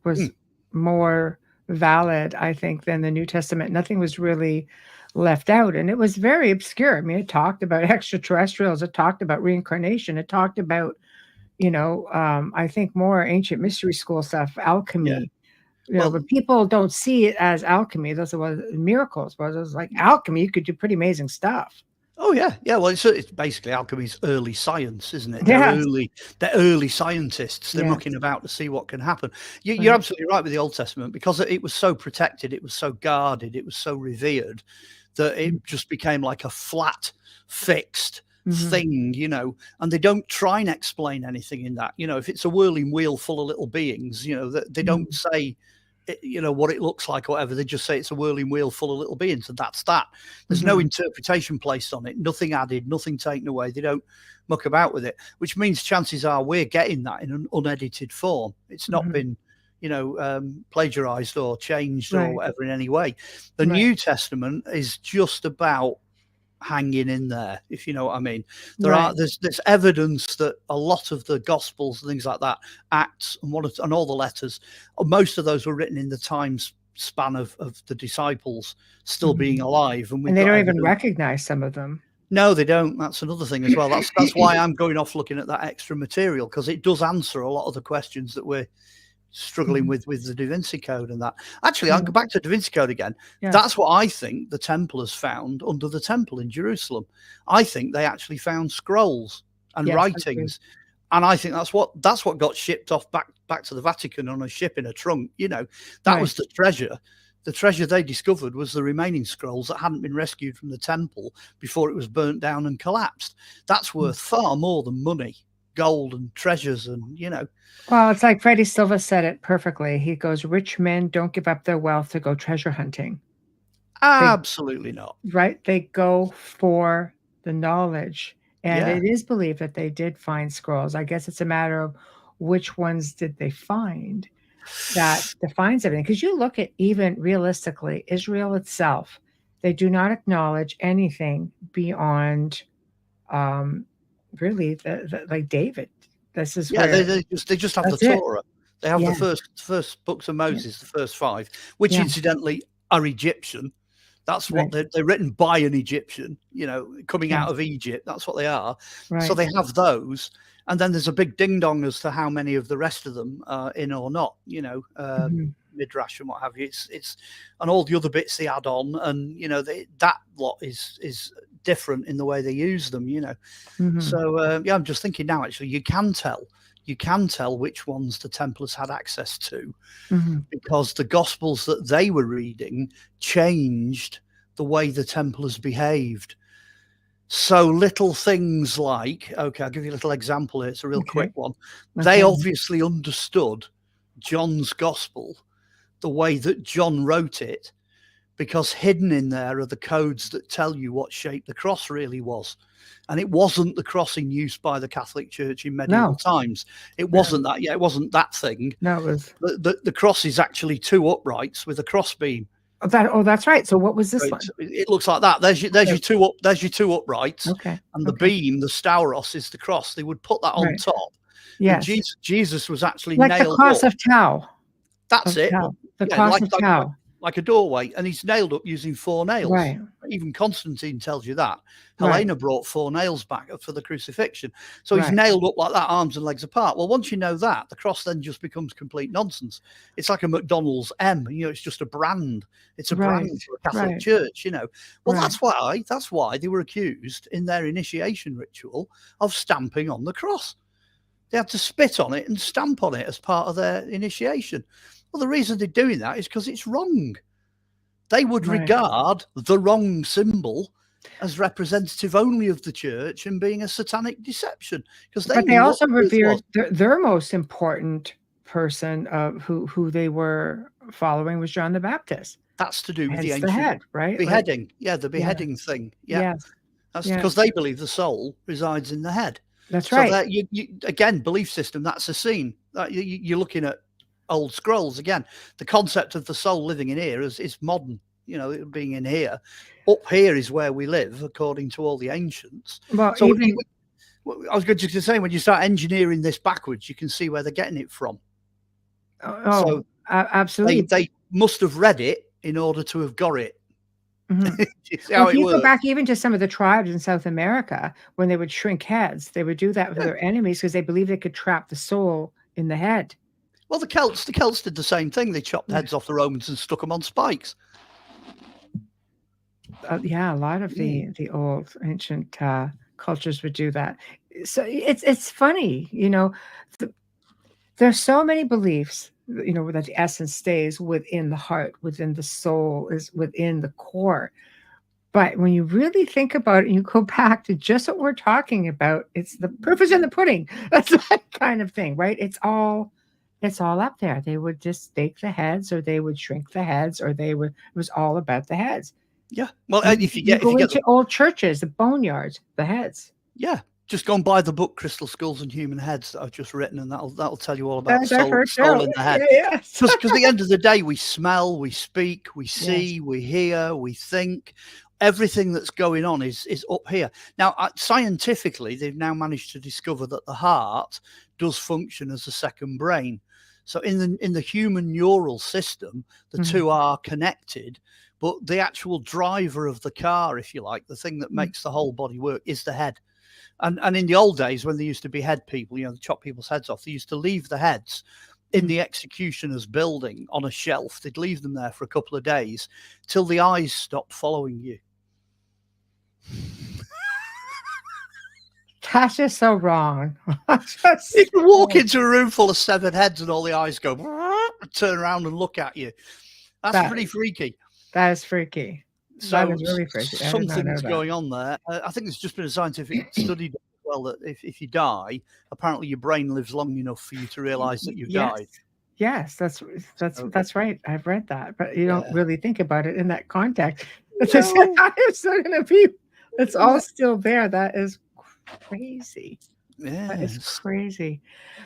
more valid, I think, than the New Testament. Nothing was really left out, and it was very obscure. I mean, it talked about extraterrestrials, it talked about reincarnation, it talked about, I think more ancient mystery school stuff, Yeah. alchemy. Well, But people don't see it as alchemy. Those are what miracles was. It was like alchemy. You could do pretty amazing stuff. oh yeah, yeah. Well, it's basically alchemy's early science, isn't it? Yes. They're early scientists. They're Yes. mucking about to see what can happen. You're absolutely right with the Old Testament, because it was so protected, it was so guarded, it was so revered, that it just became like a flat, fixed thing, and they don't try and explain anything in that. If it's a whirling wheel full of little beings, they don't say, what it looks like or whatever. They just say it's a whirling wheel full of little beings, and that's that. There's no interpretation placed on it, nothing added, nothing taken away. They don't muck about with it, which means chances are we're getting that in an unedited form. It's not been plagiarized or changed or whatever in any way. The New Testament is just about hanging in there, if you know what I mean. There's evidence that a lot of the Gospels and things like that, Acts and all the letters, most of those were written in the time span of the disciples still being alive, and they don't even recognize some of them. No, they don't. That's another thing as well. That's why I'm going off looking at that extra material, because it does answer a lot of the questions that we're struggling with the Da Vinci Code and that. Actually, I'll go back to Da Vinci Code again. That's what I think the Templars found under the temple in Jerusalem. I think they actually found scrolls and writings, and I think that's what got shipped off back to the Vatican on a ship in a trunk. That was the treasure. The treasure they discovered was the remaining scrolls that hadn't been rescued from the temple before it was burnt down and collapsed. That's worth far more than money, gold and treasures, and Well, it's like Freddie Silva said it perfectly. He goes, rich men don't give up their wealth to go treasure hunting. Absolutely not. Right? They go for the knowledge. And it is believed that they did find scrolls. I guess it's a matter of which ones did they find that defines everything. Because you look at, even realistically, Israel itself, they do not acknowledge anything beyond really like David. This is where they just have the Torah. They have the first books of Moses, the first 5, which incidentally are Egyptian. That's what they're written by an Egyptian, coming out of Egypt. That's what they are. So they have those, and then there's a big ding dong as to how many of the rest of them are in or not. Midrash and what have you. It's and all the other bits they add on, and that lot is different in the way they use them. So I'm just thinking now. Actually, you can tell which ones the Templars had access to, because the Gospels that they were reading changed the way the Templars behaved. So little things like, I'll give you a little example here. It's a real quick one. They obviously understood John's Gospel the way that John wrote it, because hidden in there are the codes that tell you what shape the cross really was. And it wasn't the cross in use by the Catholic Church in medieval times. It wasn't that. It wasn't that thing. No, it was the cross is actually 2 uprights with a cross beam. That's right. So what was this one? It looks like that. There's your 2 uprights. Okay. And the beam, the stauros, is the cross. They would put that on top. Yes. And Jesus was actually like nailed the cross up. of Tau. That's it. The cross of Tau. Like a doorway, and he's nailed up using 4 nails. Right. Even Constantine tells you that. Helena brought 4 nails back for the crucifixion. So he's nailed up like that, arms and legs apart. Well, once you know that, the cross then just becomes complete nonsense. It's like a McDonald's M. It's just a brand. It's a brand for a Catholic Church. Well, that's why they were accused in their initiation ritual of stamping on the cross. They had to spit on it and stamp on it as part of their initiation. Well, the reason they're doing that is because it's wrong. They would regard the wrong symbol as representative only of the church and being a satanic deception. But they also revered their most important person who they were following was John the Baptist. That's to do with the ancient head, right? beheading. The beheading thing. That's because they believe the soul resides in the head. That's right. So you again, belief system. That's a scene. You're looking at old scrolls again. The concept of the soul living in here is modern, being in here. Up here is where we live, according to all the ancients. Well, so I was going to say, when you start engineering this backwards, you can see where they're getting it from. Absolutely. They must have read it in order to have got it. Mhm. You see Well, how if it you go works? back even to some of the tribes in South America, when they would shrink heads, they would do that for Yeah. their enemies because they believed they could trap the soul in the head. Well, the Celts did the same thing. They chopped Yeah. heads off the Romans and stuck them on spikes. Yeah, a lot of the old ancient cultures would do that. So it's funny, there's so many beliefs, that the essence stays within the heart, within the soul, is within the core. But when you really think about it, and you go back to just what we're talking about, it's the proof is in the pudding. That's that kind of thing, right? It's all up there. They would just stake the heads, or they would shrink the heads, or it was all about the heads. Yeah. Well, if you You go get into old churches, the boneyards, the heads. yeah, just go and buy the book Crystal Skulls and Human Heads that I've just written, and that'll tell you all about the As I've heard soul too. in the head. Yes. Because at the end of the day, we smell, we speak, we see, Yes. we hear, we think. Everything that's going on is up here. Now, scientifically, they've now managed to discover that the heart does function as a second brain. So in the human neural system, the two are connected, but the actual driver of the car, if you like, the thing that makes the whole body work, is the head. And in the old days, when there used to be head people, they chop people's heads off, they used to leave the heads in the executioner's building on a shelf. They'd leave them there for a couple of days till the eyes stopped following you. That's just so wrong. You can walk into a room full of severed heads and all the eyes go, turn around and look at you. That's pretty freaky. That is freaky. So that is really freaky. Something's going on there. I think there's just been a scientific study done as well that if you die, apparently your brain lives long enough for you to realize that you've died. Yes, that's right. I've read that, but you don't really think about it in that context. It's still going to be. It's all still there. That is crazy. Yeah, that is crazy.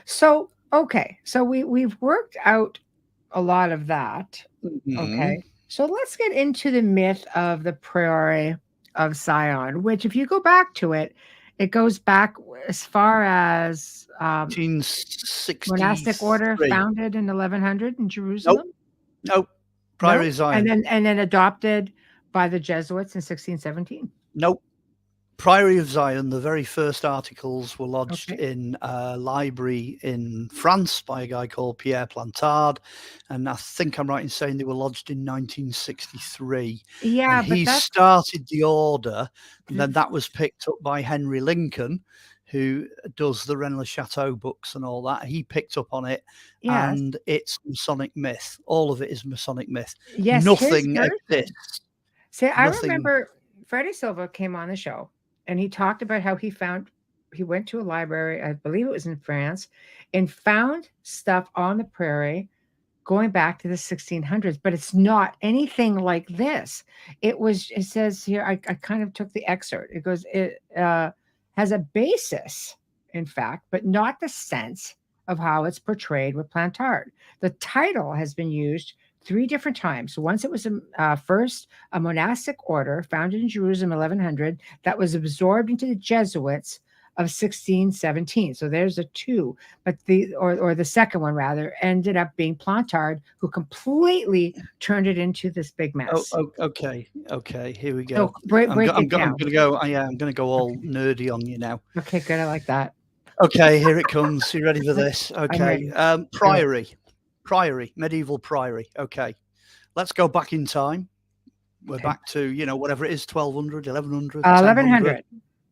So okay, so we've worked out a lot of that. Okay, so let's get into the myth of the Priory of Zion, which, if you go back to it, it goes back as far as 1963. monastic order founded in 1100 in Jerusalem. Nope. Priory of Zion. And then adopted by the Jesuits in 1617. Nope. Priory of Zion, the very first articles were lodged in a library in France by a guy called Pierre Plantard, and I think I'm right in saying they were lodged in 1963. Yeah, and he started the order, and then that was picked up by Henry Lincoln, who does the Rennes Le Chateau books and all that. He picked up on it, and it's Masonic myth. All of it is Masonic myth. Yes, nothing exists. See, I remember Freddie Silva came on the show, and he talked about how he went to a library, I believe it was in France, and found stuff on the prairie going back to the 1600s, but it's not anything like this. It says here, I kind of took the excerpt. It goes, it has a basis, in fact, but not the sense of how it's portrayed with Plantard. The title has been used 3 different times. Once it was first a monastic order founded in Jerusalem 1100 that was absorbed into the Jesuits of 1617. So there's a 2, but the second one rather ended up being Plantard, who completely turned it into this big mess. Okay, here we go. So break it down. I'm gonna go all nerdy on you now. Okay, good. I like that. Okay, here it comes. You ready for this? Okay, Priory, medieval priory. Okay, let's go back in time. We're back to, whatever it is, 1200, 1100. 1100.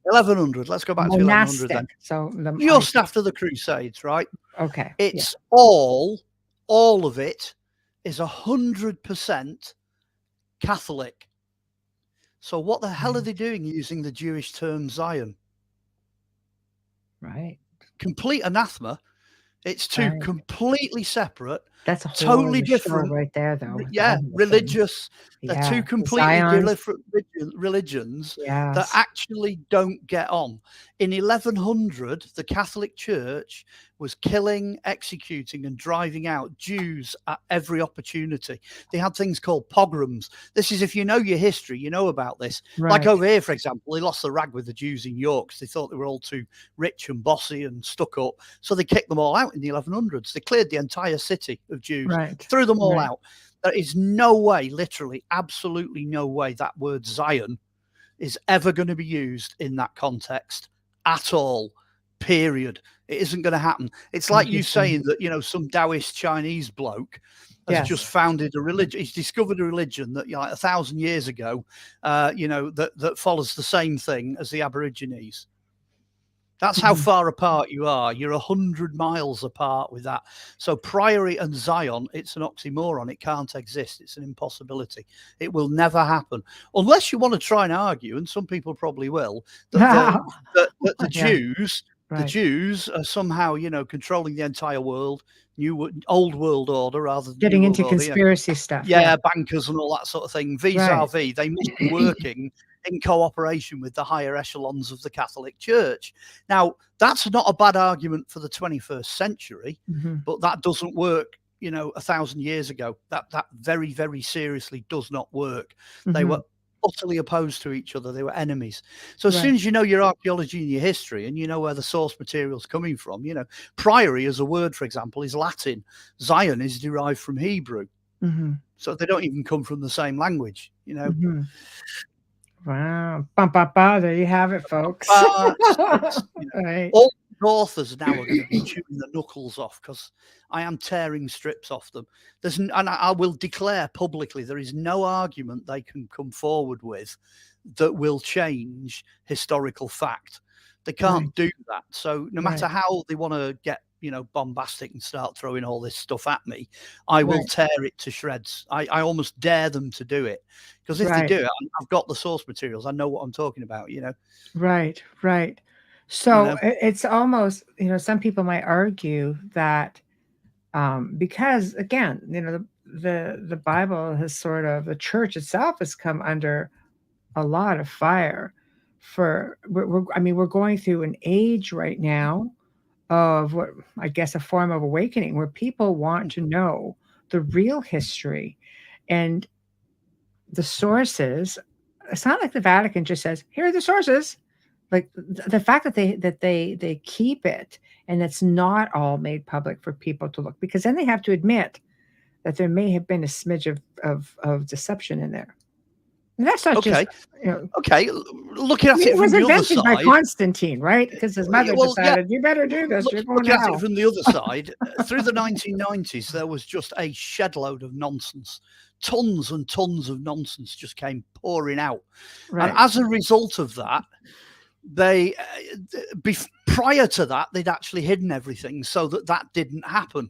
1100. Let's go back to 1100 then. So just after the Crusades, right? Okay. It's all of it is 100% Catholic. So what the hell are they doing using the Jewish term Zion? Right. Complete anathema. It's 2 completely separate. That's a whole totally different right there, though. Yeah, religious. They're 2 completely different religions that actually don't get on. In 1100, the Catholic Church was killing, executing, and driving out Jews at every opportunity. They had things called pogroms. This is, if you know your history, you know about this. Right. Like over here, for example, they lost the rag with the Jews in York because they thought they were all too rich and bossy and stuck up. So they kicked them all out in the 1100s. They cleared the entire city of Jews, threw them all out. There is no way, literally, absolutely no way that word Zion is ever going to be used in that context at all, period. It isn't going to happen. It's like you saying that, you know, some Taoist Chinese bloke has just founded a religion. He's discovered a religion that, you know, like 1,000 years ago, you know, that follows the same thing as the Aborigines. That's how far apart you are. You're 100 miles apart with that. So Priory and Zion, it's an oxymoron. It can't exist. It's an impossibility. It will never happen unless you want to try and argue, and some people probably will, that the Jews, the Jews are somehow, you know, controlling the entire world, old world order rather than getting into order, conspiracy stuff. Yeah, bankers and all that sort of thing. Vis-a-vis, they must be working in cooperation with the higher echelons of the Catholic Church. Now, that's not a bad argument for the 21st century, but that doesn't work, you know, 1,000 years ago. That very, very seriously does not work. They were utterly opposed to each other. They were enemies. So as soon as you know your archaeology and your history and you know where the source material is coming from, you know, priory as a word, for example, is Latin. Zion is derived from Hebrew. So they don't even come from the same language, you know. Wow. There you have it, folks. You know, all authors now are going to be chewing the knuckles off because I am tearing strips off them. And I will declare publicly there is no argument they can come forward with that will change historical fact. They can't do that. So no matter how they want to get, you know, bombastic and start throwing all this stuff at me, I will tear it to shreds. I almost dare them to do it, because if they do it, I've got the source materials. I know what I'm talking about, you know. Right. So you know, it's almost, you know, some people might argue that because, again, you know, the Bible has sort of, the church itself has come under a lot of fire for, we're going through an age right now of what I guess a form of awakening where people want to know the real history and the sources. It's not like the Vatican just says, here are the sources. Like the fact that they keep it and it's not all made public for people to look, because then they have to admit that there may have been a smidge of deception in there. And that's not just, you know, looking at it from the other side. It was invented by Constantine, right? Because his mother decided, you better do this. You're going to hell. Looking at it from the other side, through the 1990s, there was just a shed load of nonsense. Tons and tons of nonsense just came pouring out. And as a result of that, they, prior to that, they'd actually hidden everything so that didn't happen.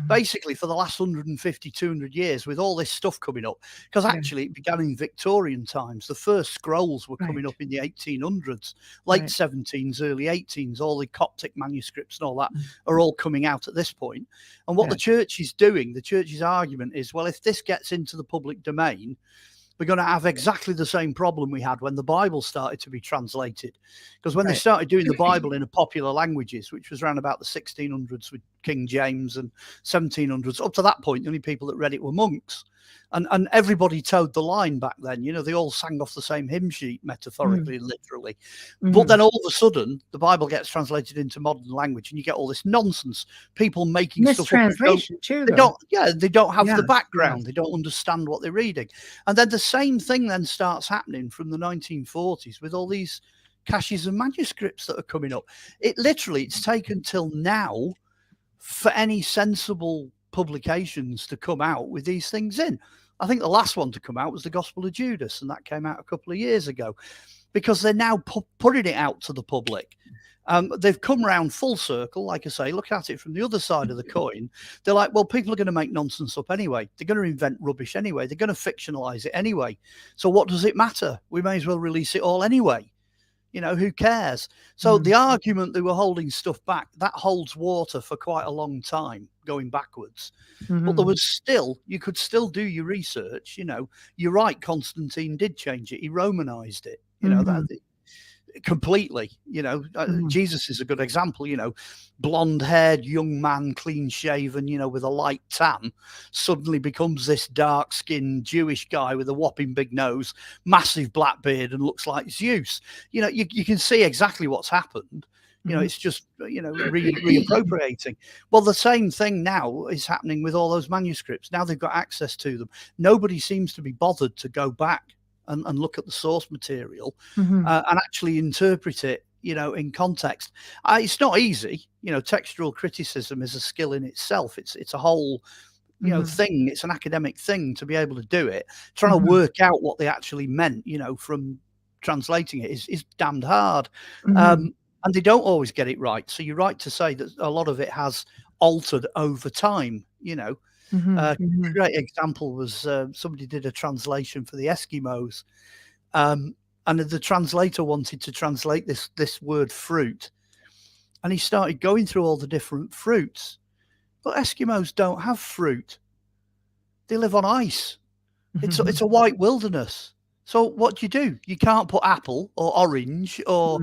Basically for the last 150, 200 years, with all this stuff coming up, because actually it began in Victorian times. The first scrolls were coming up in the 1800s, late 17s, early 18s. All the Coptic manuscripts and all that are all coming out at this point. And what the church is doing, the church's argument is, well, if this gets into the public domain, we're going to have exactly the same problem we had when the Bible started to be translated. Because when they started doing the Bible in a popular languages, which was around about the 1600s with King James and 1700s, up to that point, the only people that read it were monks. And everybody towed the line back then. You know, they all sang off the same hymn sheet, metaphorically and literally. But then all of a sudden, the Bible gets translated into modern language and you get all this nonsense. People making stuff up. They don't have the background. They don't understand what they're reading. And then the same thing then starts happening from the 1940s with all these caches of manuscripts that are coming up. It's taken till now for any sensible publications to come out with these things in. I think the last one to come out was the Gospel of Judas, and that came out a couple of years ago, because they're now putting it out to the public. They've come around full circle. Like I say, look at it from the other side of the coin. They're like, well, people are going to make nonsense up anyway. They're going to invent rubbish anyway. They're going to fictionalize it anyway. So what does it matter? We may as well release it all anyway. You know, who cares? So the argument they were holding stuff back, that holds water for quite a long time going backwards. But there was still, you could still do your research. You know, you're right, Constantine did change it. He Romanized it, you know, that completely. You know, Jesus is a good example. You know, blonde-haired young man, clean-shaven, you know, with a light tan, suddenly becomes this dark-skinned Jewish guy with a whopping big nose, massive black beard, and looks like Zeus. You know, you can see exactly what's happened. It's just, reappropriating. Well, the same thing now is happening with all those manuscripts. Now they've got access to them. Nobody seems to be bothered to go back and look at the source material and actually interpret it, in context. It's not easy. Textual criticism is a skill in itself. It's a whole thing. It's an academic thing to be able to do it. Trying to work out what they actually meant, from translating it is damned hard. And they don't always get it right. So you're right to say that a lot of it has altered over time. A great example was somebody did a translation for the Eskimos, and the translator wanted to translate this word fruit, and he started going through all the different fruits. But Eskimos don't have fruit; they live on ice. It's a white wilderness. So what do? You can't put apple or orange or,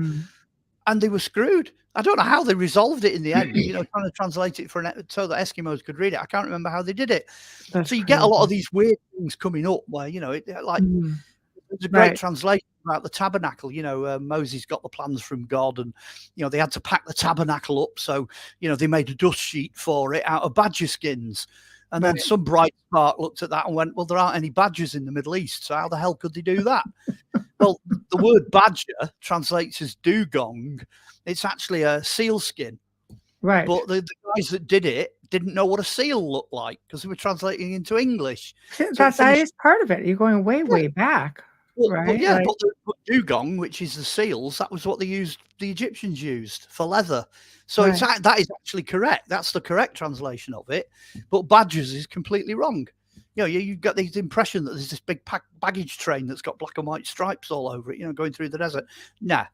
and they were screwed. I don't know how they resolved it in the end. Trying to translate it so that Eskimos could read it. I can't remember how they did it. That's so you get a lot of these weird things coming up where there's a great translation about the tabernacle. Moses got the plans from God, and they had to pack the tabernacle up. So they made a dust sheet for it out of badger skins. And then some bright spark looked at that and went, well, there aren't any badgers in the Middle East, so how the hell could they do that? Well, the word badger translates as dugong. It's actually a seal skin. Right. But the guys that did it didn't know what a seal looked like because they were translating into English. That is part of it. You're going way back. Right. But the dugong, which is the seals, that was what the Egyptians used for leather. So that is actually correct. That's the correct translation of it. But badgers is completely wrong. You got this impression that there's this big baggage train that's got black and white stripes all over it, going through the desert. Nah,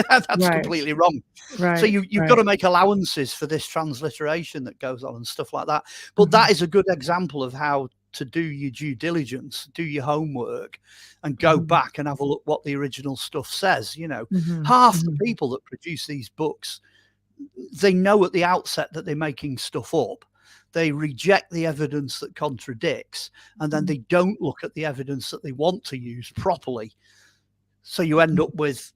that's completely wrong. Right. So you've got to make allowances for this transliteration that goes on and stuff like that. But that is a good example of how to do your due diligence, do your homework, and go back and have a look what the original stuff says. Half the people that produce these books, they know at the outset that they're making stuff up. They reject the evidence that contradicts, and then they don't look at the evidence that they want to use properly. So you end up with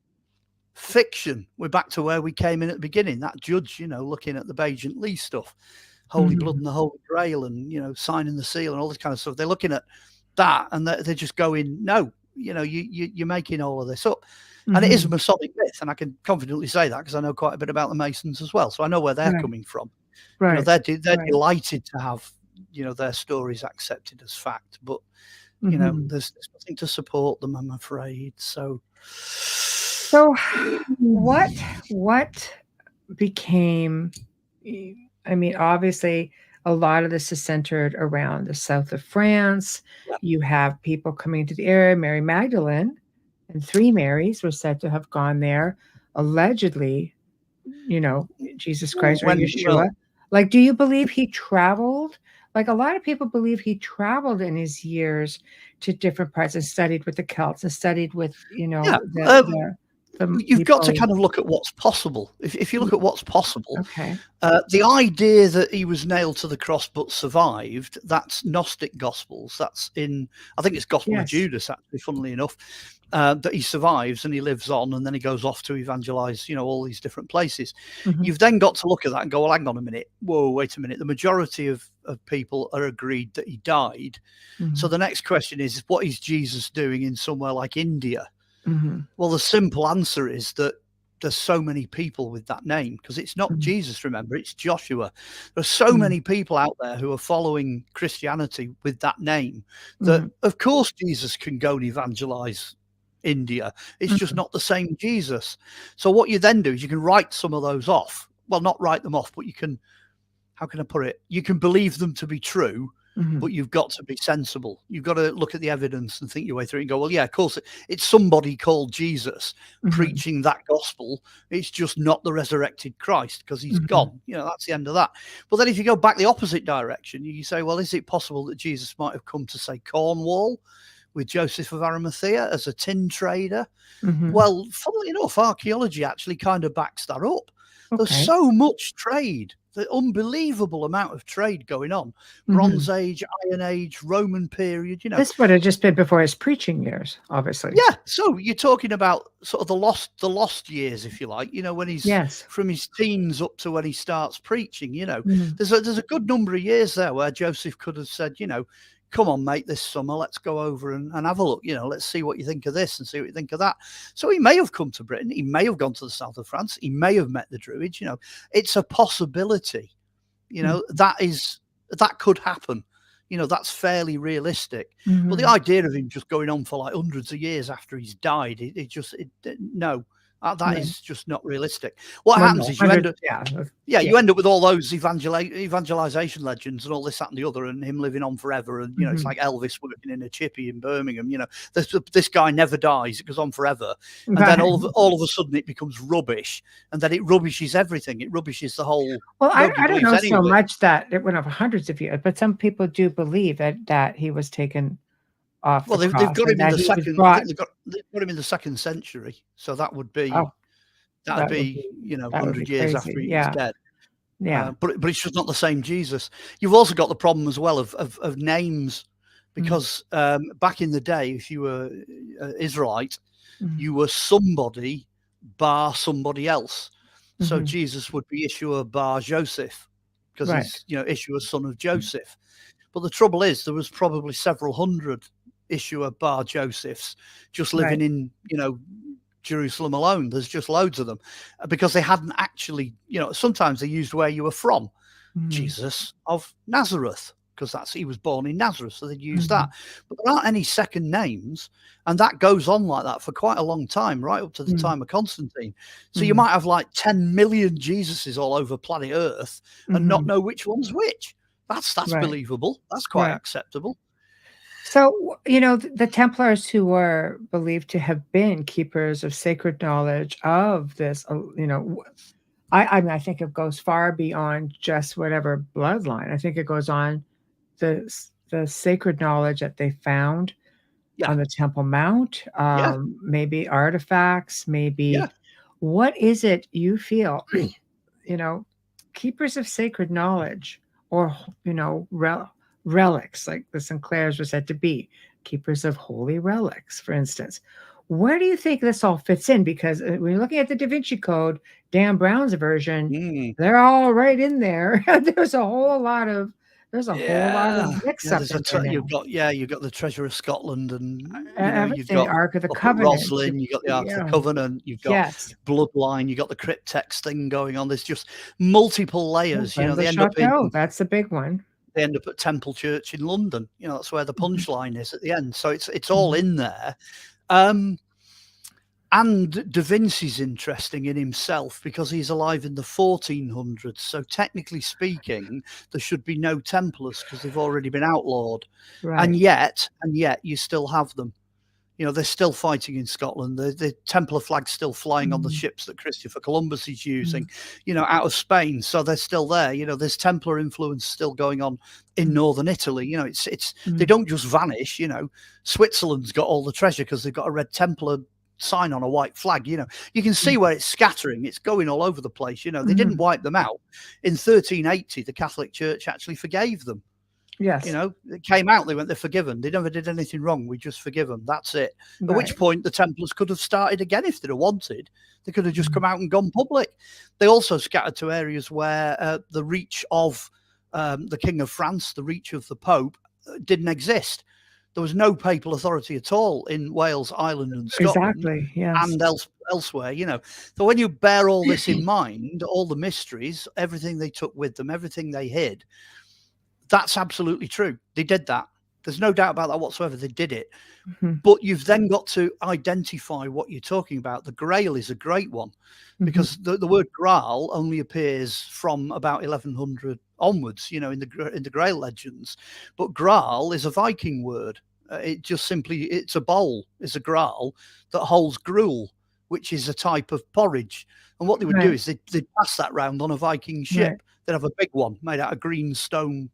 fiction. We're back to where we came in at the beginning. That judge, looking at the Bagent Lee stuff, Holy Blood and the Holy Grail, and signing the seal and all this kind of stuff. They're looking at that, and they're just going, no, you're making all of this up. And it is a Masonic myth, and I can confidently say that because I know quite a bit about the Masons as well, so I know where they're coming from. Right. They're delighted to have their stories accepted as fact, but there's nothing to support them, I'm afraid. So what became? I mean, obviously, a lot of this is centered around the south of France. Yep. You have people coming to the area. Mary Magdalene and 3 Marys were said to have gone there, allegedly. Jesus Christ or Yeshua. Like, do you believe he traveled? Like, a lot of people believe he traveled in his years to different parts and studied with the Celts and studied with, you've got to kind of look at what's possible. If you look at what's possible, the idea that he was nailed to the cross but survived, that's Gnostic Gospels. That's in, I think it's Gospel of Judas, actually, funnily enough, that he survives and he lives on, and then he goes off to evangelize, all these different places. You've then got to look at that and go, well, hang on a minute. Whoa, wait a minute. The majority of people are agreed that he died. So the next question is, what is Jesus doing in somewhere like India? Well, the simple answer is that there's so many people with that name, because it's not Jesus, remember, it's Joshua. There's so many people out there who are following Christianity with that name that, of course, Jesus can go and evangelize India. It's just not the same Jesus. So what you then do is you can write some of those off. Well, not write them off, but you can, how can I put it? You can believe them to be true, but you've got to be sensible. You've got to look at the evidence and think your way through it and go, well, yeah, of course, it's somebody called Jesus preaching that gospel. It's just not the resurrected Christ, because he's gone. That's the end of that. But then if you go back the opposite direction, you say, well, is it possible that Jesus might have come to, say, Cornwall, with Joseph of Arimathea as a tin trader. Mhm. Well, funnily enough, archaeology actually kind of backs that up. There's Okay. so much trade, the unbelievable amount of trade going on. Mhm. Bronze Age, Iron Age, Roman period, you know. This would have just been before his preaching years, obviously. Yeah, so you're talking about sort of the lost years, if you like, you know, when he's Yes. from his teens up to when he starts preaching, you know. Mhm. There's a good number of years there where Joseph could have said, you know, come on, mate, this summer, let's go over and have a look, you know, let's see what you think of this and see what you think of that. So he may have come to Britain, he may have gone to the south of France, he may have met the Druids, you know. It's a possibility, you know, that could happen. You know, that's fairly realistic. But the Mhm. idea of him just going on for like hundreds of years after he's died, no, that Right. is just not realistic. What Well, happens no, is you end 100 up, yeah. yeah, you end up with all those evangelization legends and all this, that, and the other, and him living on forever. And, you know, it's Mhm. like Elvis working in a chippy in Birmingham. You know, this guy never dies. It goes on forever. And then Right. all of a sudden it becomes rubbish. And then it rubbishes everything. It rubbishes the whole, Well, nobody I don't believes know any so of it. much that it went over hundreds of years, but some people do believe that he was taken off Well, the they've cross got and him in that the he was second. I brought. think they've got him in the 2nd century. So that would Oh, be that would be you know, that would be 100 years after crazy. he was Yeah. dead. Yeah. But it's just not the same Jesus. You've also got the problem as well of names, because back in the day, if you were Israelite, Mhm. you were somebody bar somebody else. So Mhm. Jesus would be Yeshua bar Joseph, because Right. he's, you know, Yeshua son of Joseph. But the trouble is, there was probably several hundred Yeshua bar Josephs just living Right. in, you know, Jerusalem alone. There's just loads of them, because they hadn't actually, you know, sometimes they used where you were from. Mhm. Jesus of Nazareth, because he was born in Nazareth, so they'd use Mhm. that. But there aren't any second names, and that goes on like that for quite a long time, right up to the Mhm. time of Constantine. So you Mhm. might have like 10 million Jesuses all over planet Earth and not Mhm. know which one's which. That's Right. believable. That's quite Right. acceptable. So, you know, the Templars who were believed to have been keepers of sacred knowledge of this, you know, I mean, I think it goes far beyond just whatever bloodline. I think it goes on the sacred knowledge that they found Yeah, on the Temple Mount, yeah, maybe artifacts, maybe yeah. what is it you feel, you know, keepers of sacred knowledge or, you know, relics like the Sinclairs were said to be keepers of holy relics, for instance. Where do you think this all fits in? Because when you're looking at the Da Vinci Code, Dan Brown's version, Mm. they're all right in there. There's a whole lot of mix Yeah, up there's in there now. you've got the Treasure of Scotland, and you know, you've Everything, got Ark of the up at Covenant. Rosslyn, you got the Ark of the Yeah. Covenant, you've got Yes. Bloodline, you got the cryptex thing going on. There's just multiple layers. You know, Rennes Le Chateau, that's the big one. they end up at Temple Church in London. You know, that's where the Mhm. punchline is at the end. So it's all Mhm. in there. And Da Vinci's interesting in himself because he's alive in the 1400s. So technically speaking, there should be no Templars because they've already been outlawed. Right. And yet you still have them. You know, they're still fighting in Scotland. The Templar flag's still flying on the ships that Christopher Columbus is using, you know, out of Spain. So they're still there. You know, there's Templar influence still going on in northern Italy. You know, they don't just vanish. You know, Switzerland's got all the treasure because they've got a red Templar sign on a white flag. You know, you can see where it's scattering. It's going all over the place. You know, they didn't wipe them out. In 1380, the Catholic Church actually forgave them. Yes. You know, it came out, they went, they're forgiven. They never did anything wrong. We just forgive them. That's it. At which point the Templars could have started again if they'd have wanted. They could have just come out and gone public. They also scattered to areas where the reach of the King of France, the reach of the Pope, didn't exist. There was no papal authority at all in Wales, Ireland, and Scotland, Exactly. Yes. and elsewhere. You know, so when you bear all this in mind, all the mysteries, everything they took with them, everything they hid, that's absolutely true. They did that. There's no doubt about that whatsoever. They did it. But you've then got to identify what you're talking about. The Grail is a great one because the word Grail only appears from about 1100 onwards, you know, in the Grail legends. But Grail is a Viking word. It just simply, it's a bowl, it's a Grail that holds gruel, which is a type of porridge. And what they would do is they'd pass that round on a Viking ship. They'd have a big one made out of green stone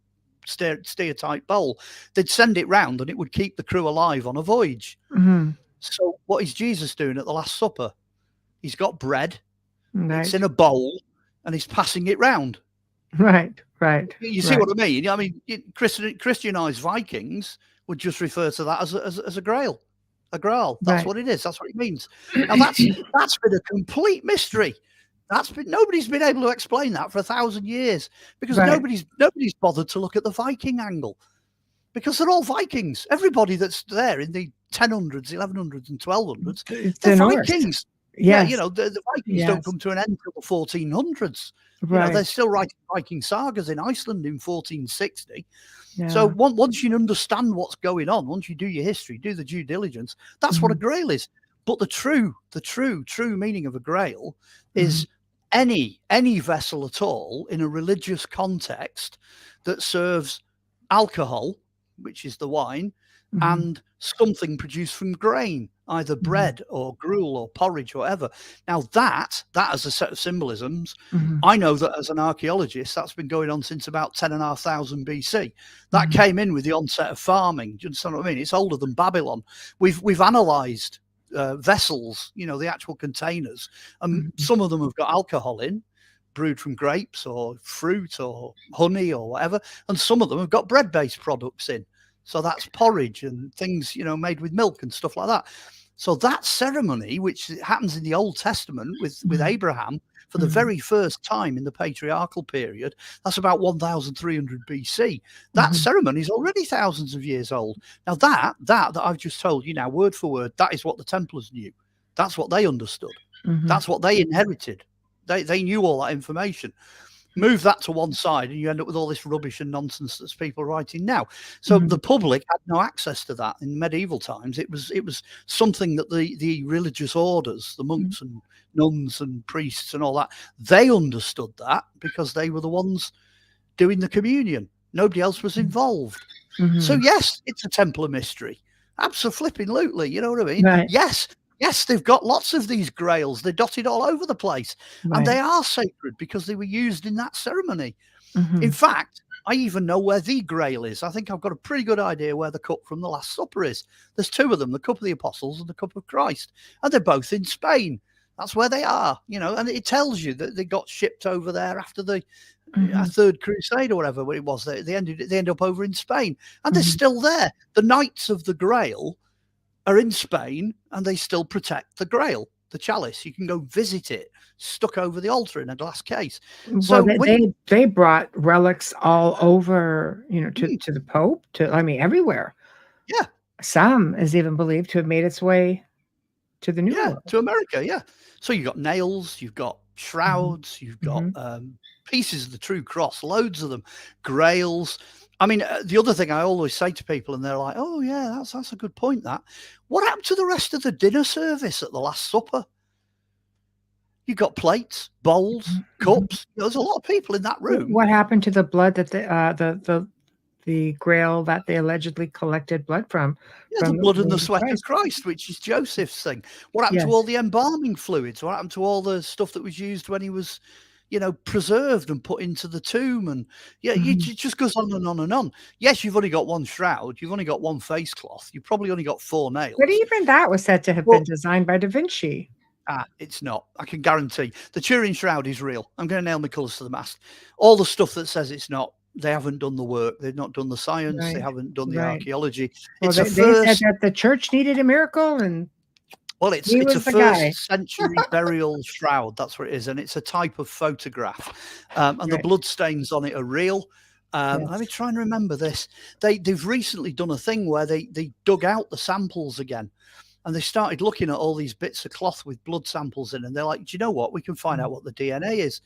steer-type bowl. They'd send it round and it would keep the crew alive on a voyage. So what is Jesus doing at the Last Supper? He's got bread, it's in a bowl, and he's passing it round. Right. You see what I mean? I mean, Christianized Vikings would just refer to that as a Grail. A Grail. That's what it is. That's what it means. Now that's been a complete mystery. Nobody's been able to explain that for 1,000 years, because nobody's bothered to look at the Viking angle, because they're all Vikings. Everybody that's there in the 1000s, 1100s, and 1200s, they're Vikings. Yes. Yeah, the Vikings don't come to an end until the 1400s. They're still writing Viking sagas in Iceland in 1460. Yeah. So once you understand what's going on, once you do your history, do the due diligence, that's what a Grail is. But the true meaning of a Grail is any vessel at all in a religious context that serves alcohol, which is the wine, and something produced from grain, either bread or gruel or porridge or whatever. Now that as a set of symbolisms, I know that as an archaeologist, that's been going on since about 10,500 BC. That came in with the onset of farming. Do you understand what I mean? It's older than Babylon. We've analysed vessels, the actual containers, and some of them have got alcohol in, brewed from grapes or fruit or honey or whatever, and some of them have got bread-based products in. So that's porridge and things, made with milk and stuff like that. So that ceremony, which happens in the Old Testament with Abraham for the very first time in the patriarchal period, that's about 1300 BC. That ceremony is already thousands of years old. Now that I've just told you now, word for word, that is what the Templars knew. That's what they understood. That's what they inherited. They knew all that information. Move that to one side and you end up with all this rubbish and nonsense that's people writing now. So the public had no access to that in medieval times. It was something that the religious orders, the monks and nuns and priests and all that, they understood that because they were the ones doing the communion. Nobody else was involved. So yes, it's a Templar mystery. Absolutely. You know what I mean? Right. Yes, they've got lots of these grails. They're dotted all over the place. Right. And they are sacred because they were used in that ceremony. In fact, I even know where the Grail is. I think I've got a pretty good idea where the cup from the Last Supper is. There's two of them, the cup of the Apostles and the cup of Christ. And they're both in Spain. That's where they are, and it tells you that they got shipped over there after the Third Crusade or whatever it was. They end up over in Spain. And they're still there. The Knights of the Grail are in Spain and they still protect the Grail, the chalice. You can go visit it, stuck over the altar in a glass case. So they brought relics all over, to the Pope, everywhere. Yeah. Some is even believed to have made its way to the New World. To America, yeah. So you've got nails, you've got shrouds, you've got pieces of the true cross, loads of them, grails. I mean, the other thing I always say to people, and they're like, "Oh yeah, that's a good point." That what happened to the rest of the dinner service at the Last Supper? You got plates, bowls, cups. There's a lot of people in that room. What happened to the blood that the Grail that they allegedly collected blood from? Yeah, the blood and the sweat of Christ, which is Joseph's thing. What happened to all the embalming fluids? What happened to all the stuff that was used when he was, preserved and put into the tomb? And it just goes on and on and on. Yes, you've only got one shroud. You've only got one face cloth. You've probably only got 4 nails. But even that was said to have been designed by Da Vinci. It's not. I can guarantee. The Turin shroud is real. I'm going to nail my colours to the mast. All the stuff that says it's not, they haven't done the work. They've not done the science. Right. They haven't done the archaeology. Well, they said that the church needed a miracle, and it's a first century burial shroud. That's what it is, and it's a type of photograph. And the blood stains on it are real. Let me try and remember this. They've recently done a thing where they dug out the samples again. And they started looking at all these bits of cloth with blood samples in, and they're like, do you know what? We can find out what the DNA is.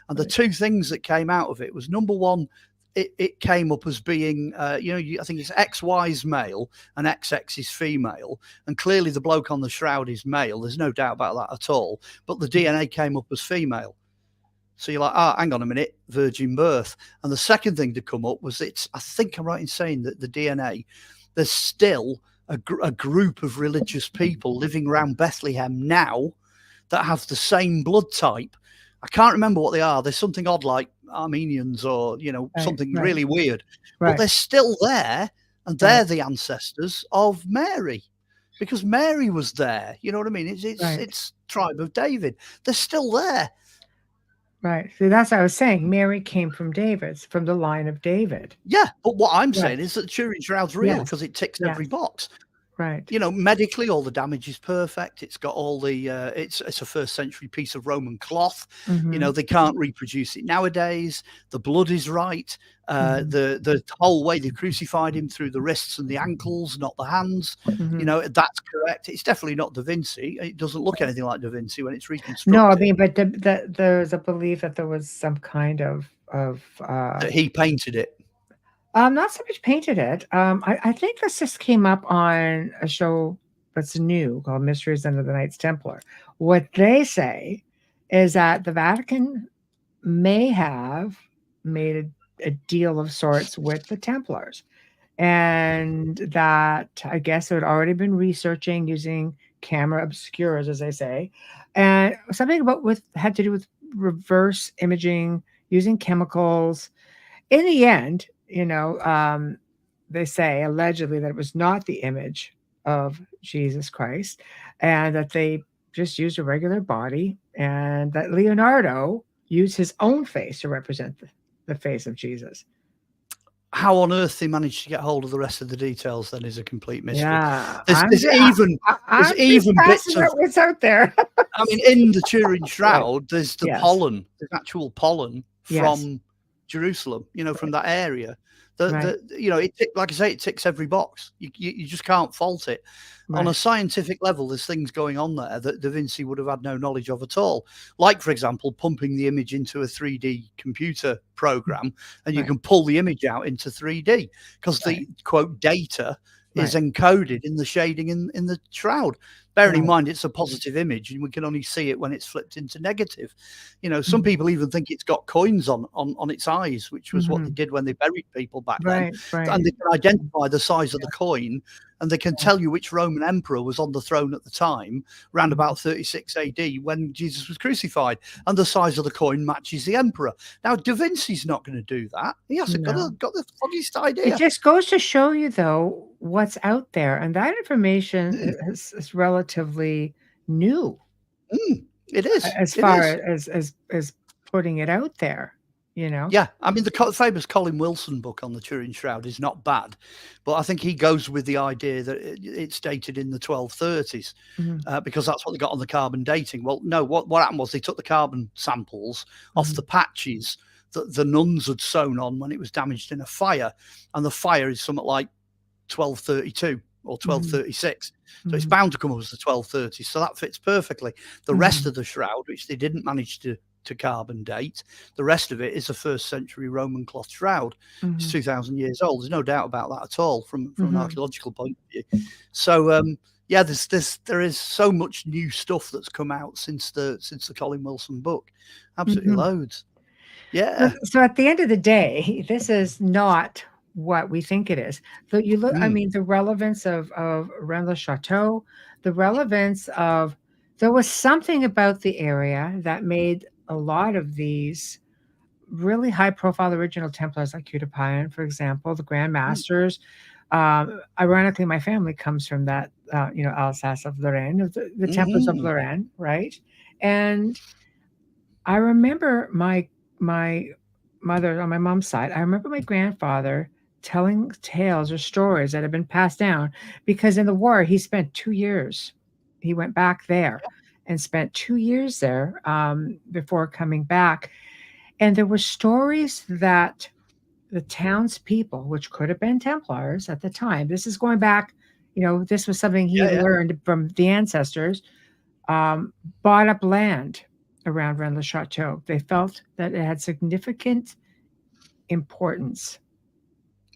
And the two things that came out of it was, number one, it came up as being, I think it's XY's male and XX is female. And clearly the bloke on the shroud is male. There's no doubt about that at all. But the DNA came up as female. So you're like, hang on a minute, virgin birth. And the second thing to come up was I think I'm right in saying that the DNA, there's still a group of religious people living around Bethlehem now that have the same blood type I can't remember what they are. There's something odd like Armenians or, something really weird. But they're still there, and they're the ancestors of Mary, because Mary was there. You know what I mean? It's tribe of David. They're still there. Right. So that's what I was saying. Mary came from from the line of David. Yeah, but what I'm saying is that Turin Shroud's real because it ticks every box. Right. Medically, all the damage is perfect. It's got all the, it's a first century piece of Roman cloth. They can't reproduce it nowadays. The blood is right. The whole way they crucified him through the wrists and the ankles, not the hands. That's correct. It's definitely not Da Vinci. It doesn't look anything like Da Vinci when it's reconstructed. No, I mean, but there's a belief that there was some kind of that he painted it. Not so much painted it. I think this just came up on a show that's new called Mysteries Under the Knights Templar. What they say is that the Vatican may have made a deal of sorts with the Templars, and that I guess it had already been researching using camera obscuras, as they say, and something had to do with reverse imaging using chemicals. In the end, they say allegedly that it was not the image of Jesus Christ, and that they just used a regular body, and that Leonardo used his own face to represent the face of Jesus. How on earth they managed to get hold of the rest of the details then is a complete mystery. Yeah, there's even bits of what's out there. I mean, in the Turin Shroud, there's the pollen, there's actual pollen from Jerusalem, from that area. Like I say, it ticks every box. You just can't fault it. On a scientific level, there's things going on there that Da Vinci would have had no knowledge of at all. Like, for example, pumping the image into a 3D computer program, and you can pull the image out into 3D because the quote data is encoded in the shading in the shroud. Bearing in mind it's a positive image, and we can only see it when it's flipped into negative. Some people even think it's got coins on its eyes, which was what they did when they buried people back then. And they can identify the size of the coin, and they can tell you which Roman emperor was on the throne at the time, around about 36 AD, when Jesus was crucified, and the size of the coin matches the emperor. Now, Da Vinci's not going to do that. He hasn't got the foggiest idea. It just goes to show you, though, what's out there, and that information is relatively new. It is, as far as putting it out there. Yeah, I mean, the famous Colin Wilson book on the Turin Shroud is not bad, but I think he goes with the idea that it's dated in the 1230s because that's what they got on the carbon dating. Well, no, what happened was they took the carbon samples off the patches that the nuns had sewn on when it was damaged in a fire, and the fire is something like 1232 or 1236. So it's bound to come up as the 1230s. So that fits perfectly. The rest of the shroud, which they didn't manage to carbon date, the rest of it is a first century Roman cloth shroud. It's 2,000 years old. There's no doubt about that at all from an archaeological point of view. So there is so much new stuff that's come out since the Colin Wilson book. Absolutely loads. Yeah. So at the end of the day, this is not what we think it is. So you look, I mean, the relevance of Rennes Le Chateau, the relevance of, there was something about the area that made a lot of these really high profile original Templars, like Ct.Min.AP, for example, the Grand Masters. Ironically, my family comes from that, Alsace of Lorraine, the Templars of Lorraine, right? And I remember my mother on my mom's side, I remember my grandfather telling tales or stories that had been passed down, because in the war, he spent 2 years. He went back there and spent 2 years there before coming back. And there were stories that the townspeople, which could have been Templars at the time, this is going back, this was something he learned from the ancestors, bought up land around Rennes Le Chateau. They felt that it had significant importance.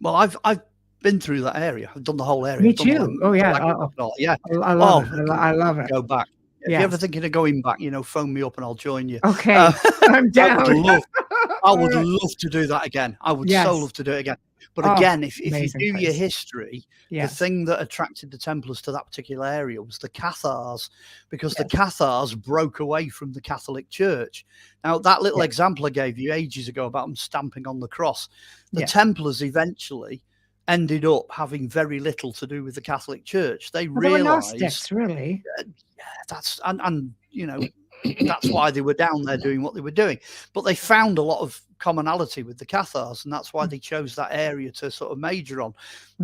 Well, I've been through that area. I've done the whole area. Me too. I love it. I love it. Go back. If you're ever thinking of going back, phone me up and I'll join you. Okay, I'm down. I would love to do that again. I would so love to do it again. But Oh, again, if you amazing do your place. history, the Yes. thing that attracted the Templars to that particular area was the Cathars, because the Yes. Cathars broke away from the Catholic Church. Now, that little Yeah. example I gave you ages ago about them stamping on the cross, the Yes. Templars eventually ended up having very little to do with the Catholic Church. They Well, they were realized Gnostics, really. that's, and you know, that's why they were down there doing what they were doing. But they found a lot of commonality with the Cathars, and that's why they chose that area to sort of major on.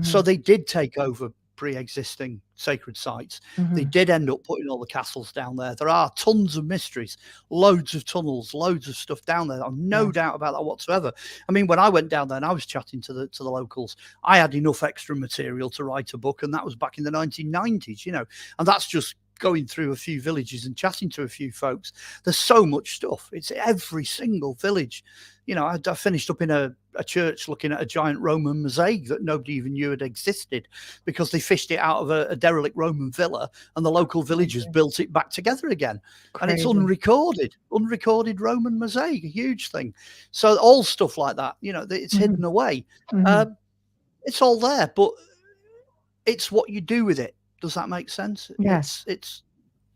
So they did take over pre-existing sacred sites. They did end up putting all the castles down there. There are tons of mysteries, loads of tunnels, loads of stuff down there. I've no doubt about that whatsoever. I mean, when I went down there and I was chatting to the locals, I had enough extra material to write a book, and that was back in the 1990s, you know, and that's just going through a few villages and chatting to a few folks. There's so much stuff. It's every single village. You know, I finished up in a church looking at a giant Roman mosaic that nobody even knew had existed, because they fished it out of a derelict Roman villa, and the local villagers built it back together again. And it's unrecorded Roman mosaic, a huge thing. So all stuff like that, you know, it's hidden away. It's all there, but it's what you do with it. Does that make sense? Yes. It's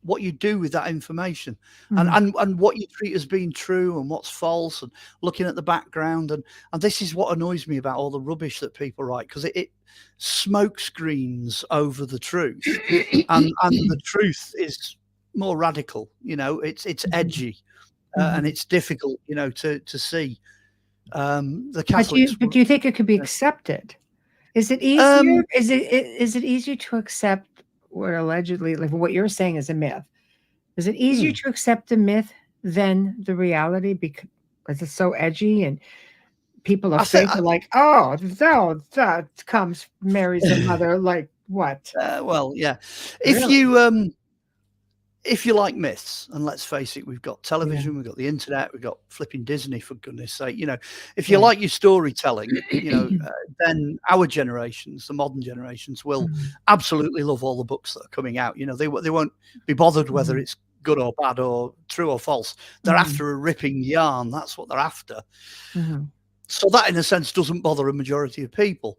what you do with that information, and what you treat as being true and what's false, and looking at the background. And this is what annoys me about all the rubbish that people write, because it smoke screens over the truth, and the truth is more radical. You know, it's edgy, and it's difficult, you know, to see. The Catholics. But do you think it could be accepted? Is it easier? Is it easier to accept what allegedly, like what you're saying, is a myth? Is it easier to accept the myth than the reality, because it's so edgy and people of faith are like, oh, that comes Mary's the mother? Like what? Well, yeah. Really? If you like myths, and let's face it, we've got television, we've got the internet, we've got flipping Disney, for goodness sake. You know, if you like your storytelling, you know, then our generations, the modern generations, will absolutely love all the books that are coming out. You know, they won't be bothered whether it's good or bad or true or false. They're after a ripping yarn. That's what they're after. So that, in a sense, doesn't bother a majority of people.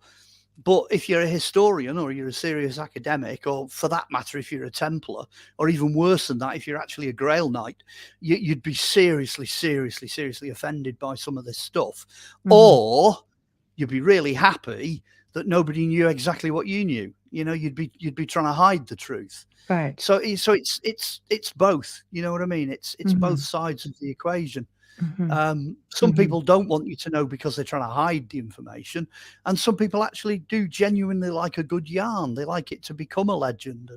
But if you're a historian, or you're a serious academic, or for that matter, if you're a Templar, or even worse than that, if you're actually a Grail Knight, you'd be seriously offended by some of this stuff. Or you'd be really happy that nobody knew exactly what you knew. You know, you'd be trying to hide the truth. Right. So it's both. You know what I mean? It's both sides of the equation. Some people don't want you to know because they're trying to hide the information, and some people actually do genuinely like a good yarn. They like it to become a legend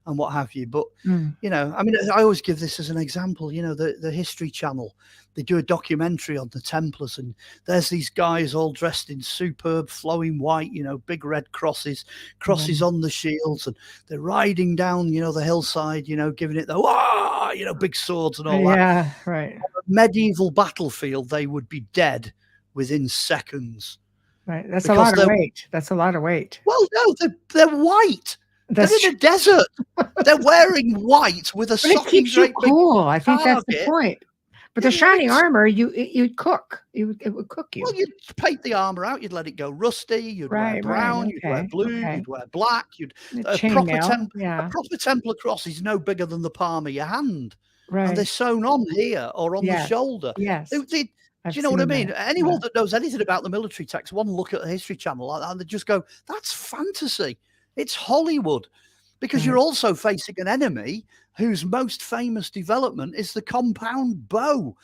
and what have you. But you know, I mean, I always give this as an example. You know, the History Channel, they do a documentary on the Templars, and there's these guys all dressed in superb flowing white, you know, big red crosses on the shields, and they're riding down, you know, the hillside, you know, giving it the wah, you know, big swords and all that. Yeah, right. On a medieval battlefield, they would be dead within seconds. Right. That's a lot of weight. That's a lot of weight. Well, no, they're white. They're in a desert. They're wearing white with a but it keeps you cool. I think that's the point. But the shiny armor, you'd cook. It would cook you. Well, you'd paint the armor out. You'd let it go rusty. You'd wear brown. You'd wear blue. You'd wear black. A proper Templar cross is no bigger than the palm of your hand. Right. And they're sewn on here or on the shoulder. Yes. Do you know what I mean? Anyone that knows anything about the military takes one look at a History Channel like that, and they just go, "That's fantasy. It's Hollywood." Because you're also facing an enemy whose most famous development is the compound bow.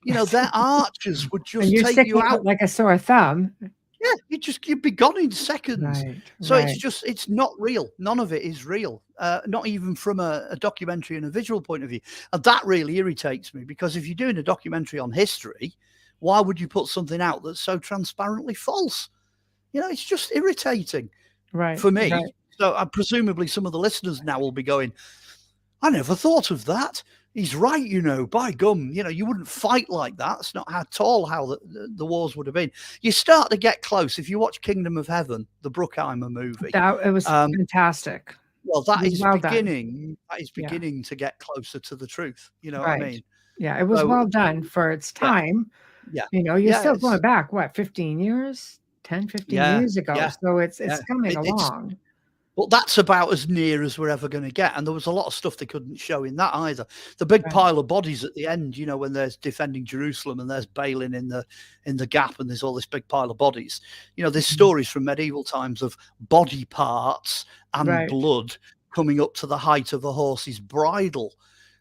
You know, their archers would just take you out like a sore thumb. Yeah, you'd be gone in seconds. So it's not real. None of it is real. Not even from a documentary and a visual point of view. And that really irritates me, because if you're doing a documentary on history, why would you put something out that's so transparently false? You know, it's just irritating for me. So presumably some of the listeners now will be going, I never thought of that. He's right, you know, by gum, you know, you wouldn't fight like that. That's not at all how the wars would have been. You start to get close. If you watch Kingdom of Heaven, the Bruckheimer movie. It was fantastic. Well, that is beginning to get closer to the truth. You know what I mean? Yeah, it was well done for its time. Yeah. You know, you're still going back, what, 15 years? 10, 15 Yeah, years ago. yeah, So it's yeah. coming It's along. Well, that's about as near as we're ever going to get. And there was a lot of stuff they couldn't show in that either. The big Right. pile of bodies at the end, you know, when there's defending Jerusalem and there's bailing in the gap and there's all this big pile of bodies. You know, there's stories from medieval times of body parts and Right. blood coming up to the height of a horse's bridle.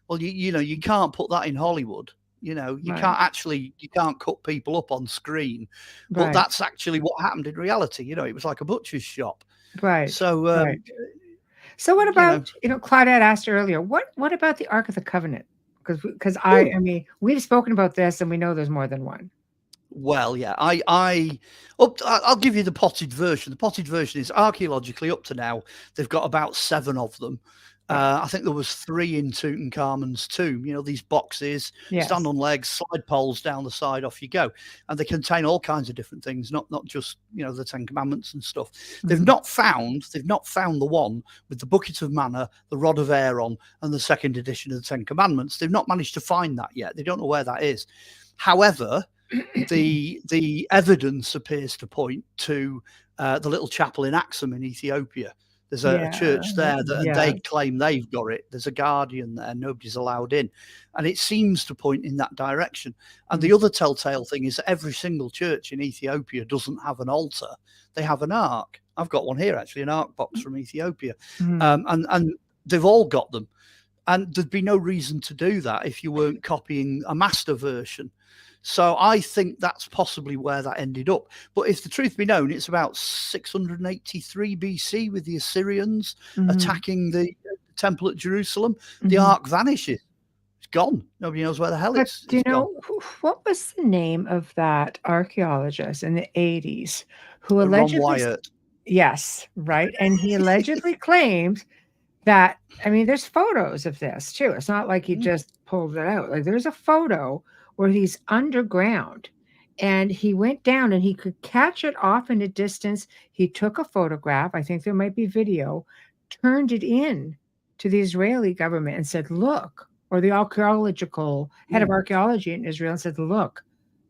Well, you know, you can't put that in Hollywood. You know, you can't cut people up on screen. But Right. that's actually what happened in reality. You know, it was like a butcher's shop. Right. So, Right. So what you know, about, Claudette asked earlier, what about the Ark of the Covenant? Because I mean, we've spoken about this and we know there's more than one. well, yeah, I'll give you the potted version. The potted version is archaeologically up to now. They've got about 7 of them. I think there was 3 in Tutankhamun's tomb. You know, these boxes, Yes. stand on legs, slide poles down the side, off you go. And they contain all kinds of different things, not just, you know, the 10 Commandments and stuff. They've not found the one with the bucket of manna, the rod of Aaron, and the 2nd edition of the 10 Commandments. They've not managed to find that yet. They don't know where that is. However, the evidence appears to point to the little chapel in Axum in Ethiopia. There's a church there and they claim they've got it. There's a guardian there. Nobody's allowed in. And it seems to point in that direction. And the other telltale thing is that every single church in Ethiopia doesn't have an altar. They have an ark. I've got one here, actually, an ark box from Ethiopia. And they've all got them. And there'd be no reason to do that if you weren't copying a master version. So I think that's possibly where that ended up. But if the truth be known, it's about 683 BC with the Assyrians attacking the temple at Jerusalem. The ark vanishes. It's gone. Nobody knows where the hell it's Do you know gone. what was the name of that archaeologist in the 80s who Ron allegedly Wyatt. Yes, right. And he allegedly claimed that, I mean, there's photos of this too. It's not like he just pulled it out. Like there's a photo where he's underground and he went down and he could catch it off in a distance. He took a photograph. I think there might be video, turned it in to the Israeli government and said, look, or the archaeological head of archaeology in Israel and said, look,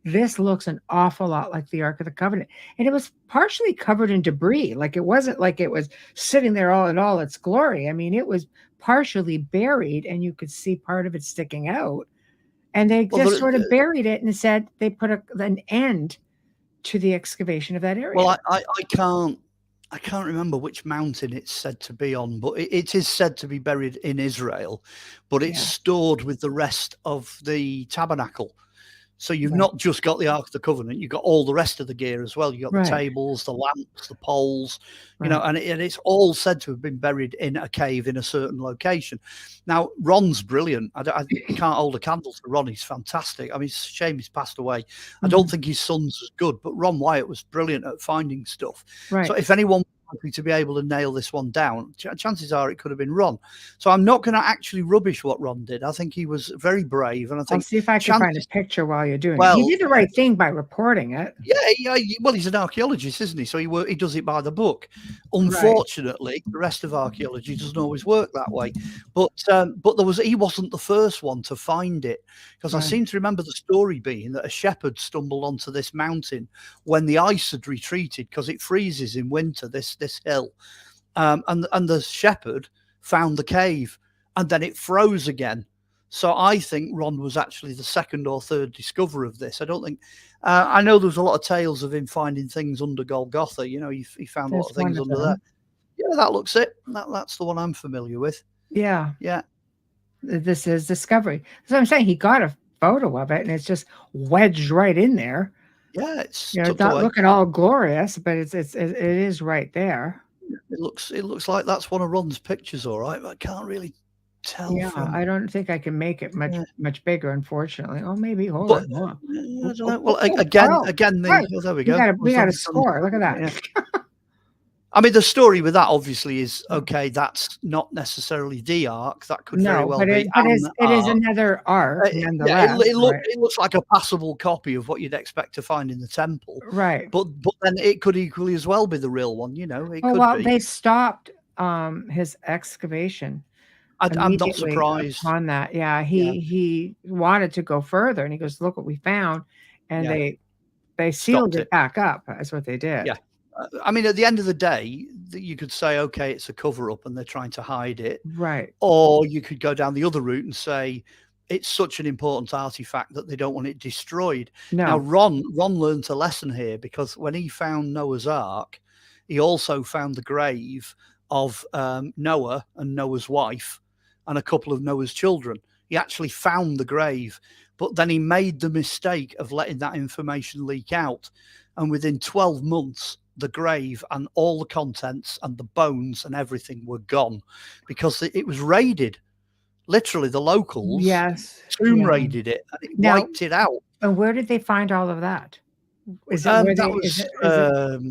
this looks an awful lot like the Ark of the Covenant. And it was partially covered in debris. Like it wasn't like it was sitting there all in all its glory. I mean, it was partially buried and you could see part of it sticking out. And they just sort of buried it and said they put an end to the excavation of that area. Well, I can't remember which mountain it's said to be on, but it is said to be buried in Israel, but it's stored with the rest of the tabernacle. So you've not just got the Ark of the Covenant, you've got all the rest of the gear as well. You've got the tables, the lamps, the poles, you know, and it's all said to have been buried in a cave in a certain location. Now, Ron's brilliant. I can't hold a candle to Ron. He's fantastic. I mean, it's a shame he's passed away. I don't think his son's as good, but Ron Wyatt was brilliant at finding stuff. So if anyone to be able to nail this one down, chances are it could have been Ron. So I'm not going to actually rubbish what Ron did. I think he was very brave, and I think I'll see if I can find a picture while you're doing it. He did the right thing by reporting it. Yeah. Well, he's an archaeologist, isn't he? So he does it by the book. Unfortunately, the rest of archaeology doesn't always work that way. But he wasn't the first one to find it, because I seem to remember the story being that a shepherd stumbled onto this mountain when the ice had retreated, because it freezes in winter. This hill, and the shepherd found the cave, and then it froze again. So I think Ron was actually the 2nd or 3rd discoverer of this. I don't think. I know there's a lot of tales of him finding things under Golgotha. You know, he found a lot of things under there. Yeah, that looks it. That's the one I'm familiar with. Yeah. This is Discovery. So I'm saying he got a photo of it, and it's just wedged right in there. Yeah, it's not looking all glorious, but it is right there. It looks like that's one of Ron's pictures, all right, but I can't really tell. Yeah, I don't think I can make it much bigger, unfortunately. Oh, maybe. Hold on. I don't know. Well, again, there we go. We got a score. Look at that. Yeah. I mean, the story with that obviously is, okay, that's not necessarily the ark. That could very well be. But it is another ark, nonetheless. It looks like a passable copy of what you'd expect to find in the temple. Right. But then it could equally as well be the real one, you know. They stopped his excavation. I'm not surprised on that. Yeah, he wanted to go further, and he goes, "Look what we found," and they they sealed it back up. That's what they did. Yeah. I mean, at the end of the day, you could say, okay, it's a cover-up and they're trying to hide it. Right. Or you could go down the other route and say, it's such an important artifact that they don't want it destroyed. No. Now, Ron learned a lesson here, because when he found Noah's Ark, he also found the grave of Noah and Noah's wife and a couple of Noah's children. He actually found the grave, but then he made the mistake of letting that information leak out. And within 12 months, the grave and all the contents and the bones and everything were gone, because it was raided. Literally, the locals raided it and it wiped it out. And where did they find all of that? Is it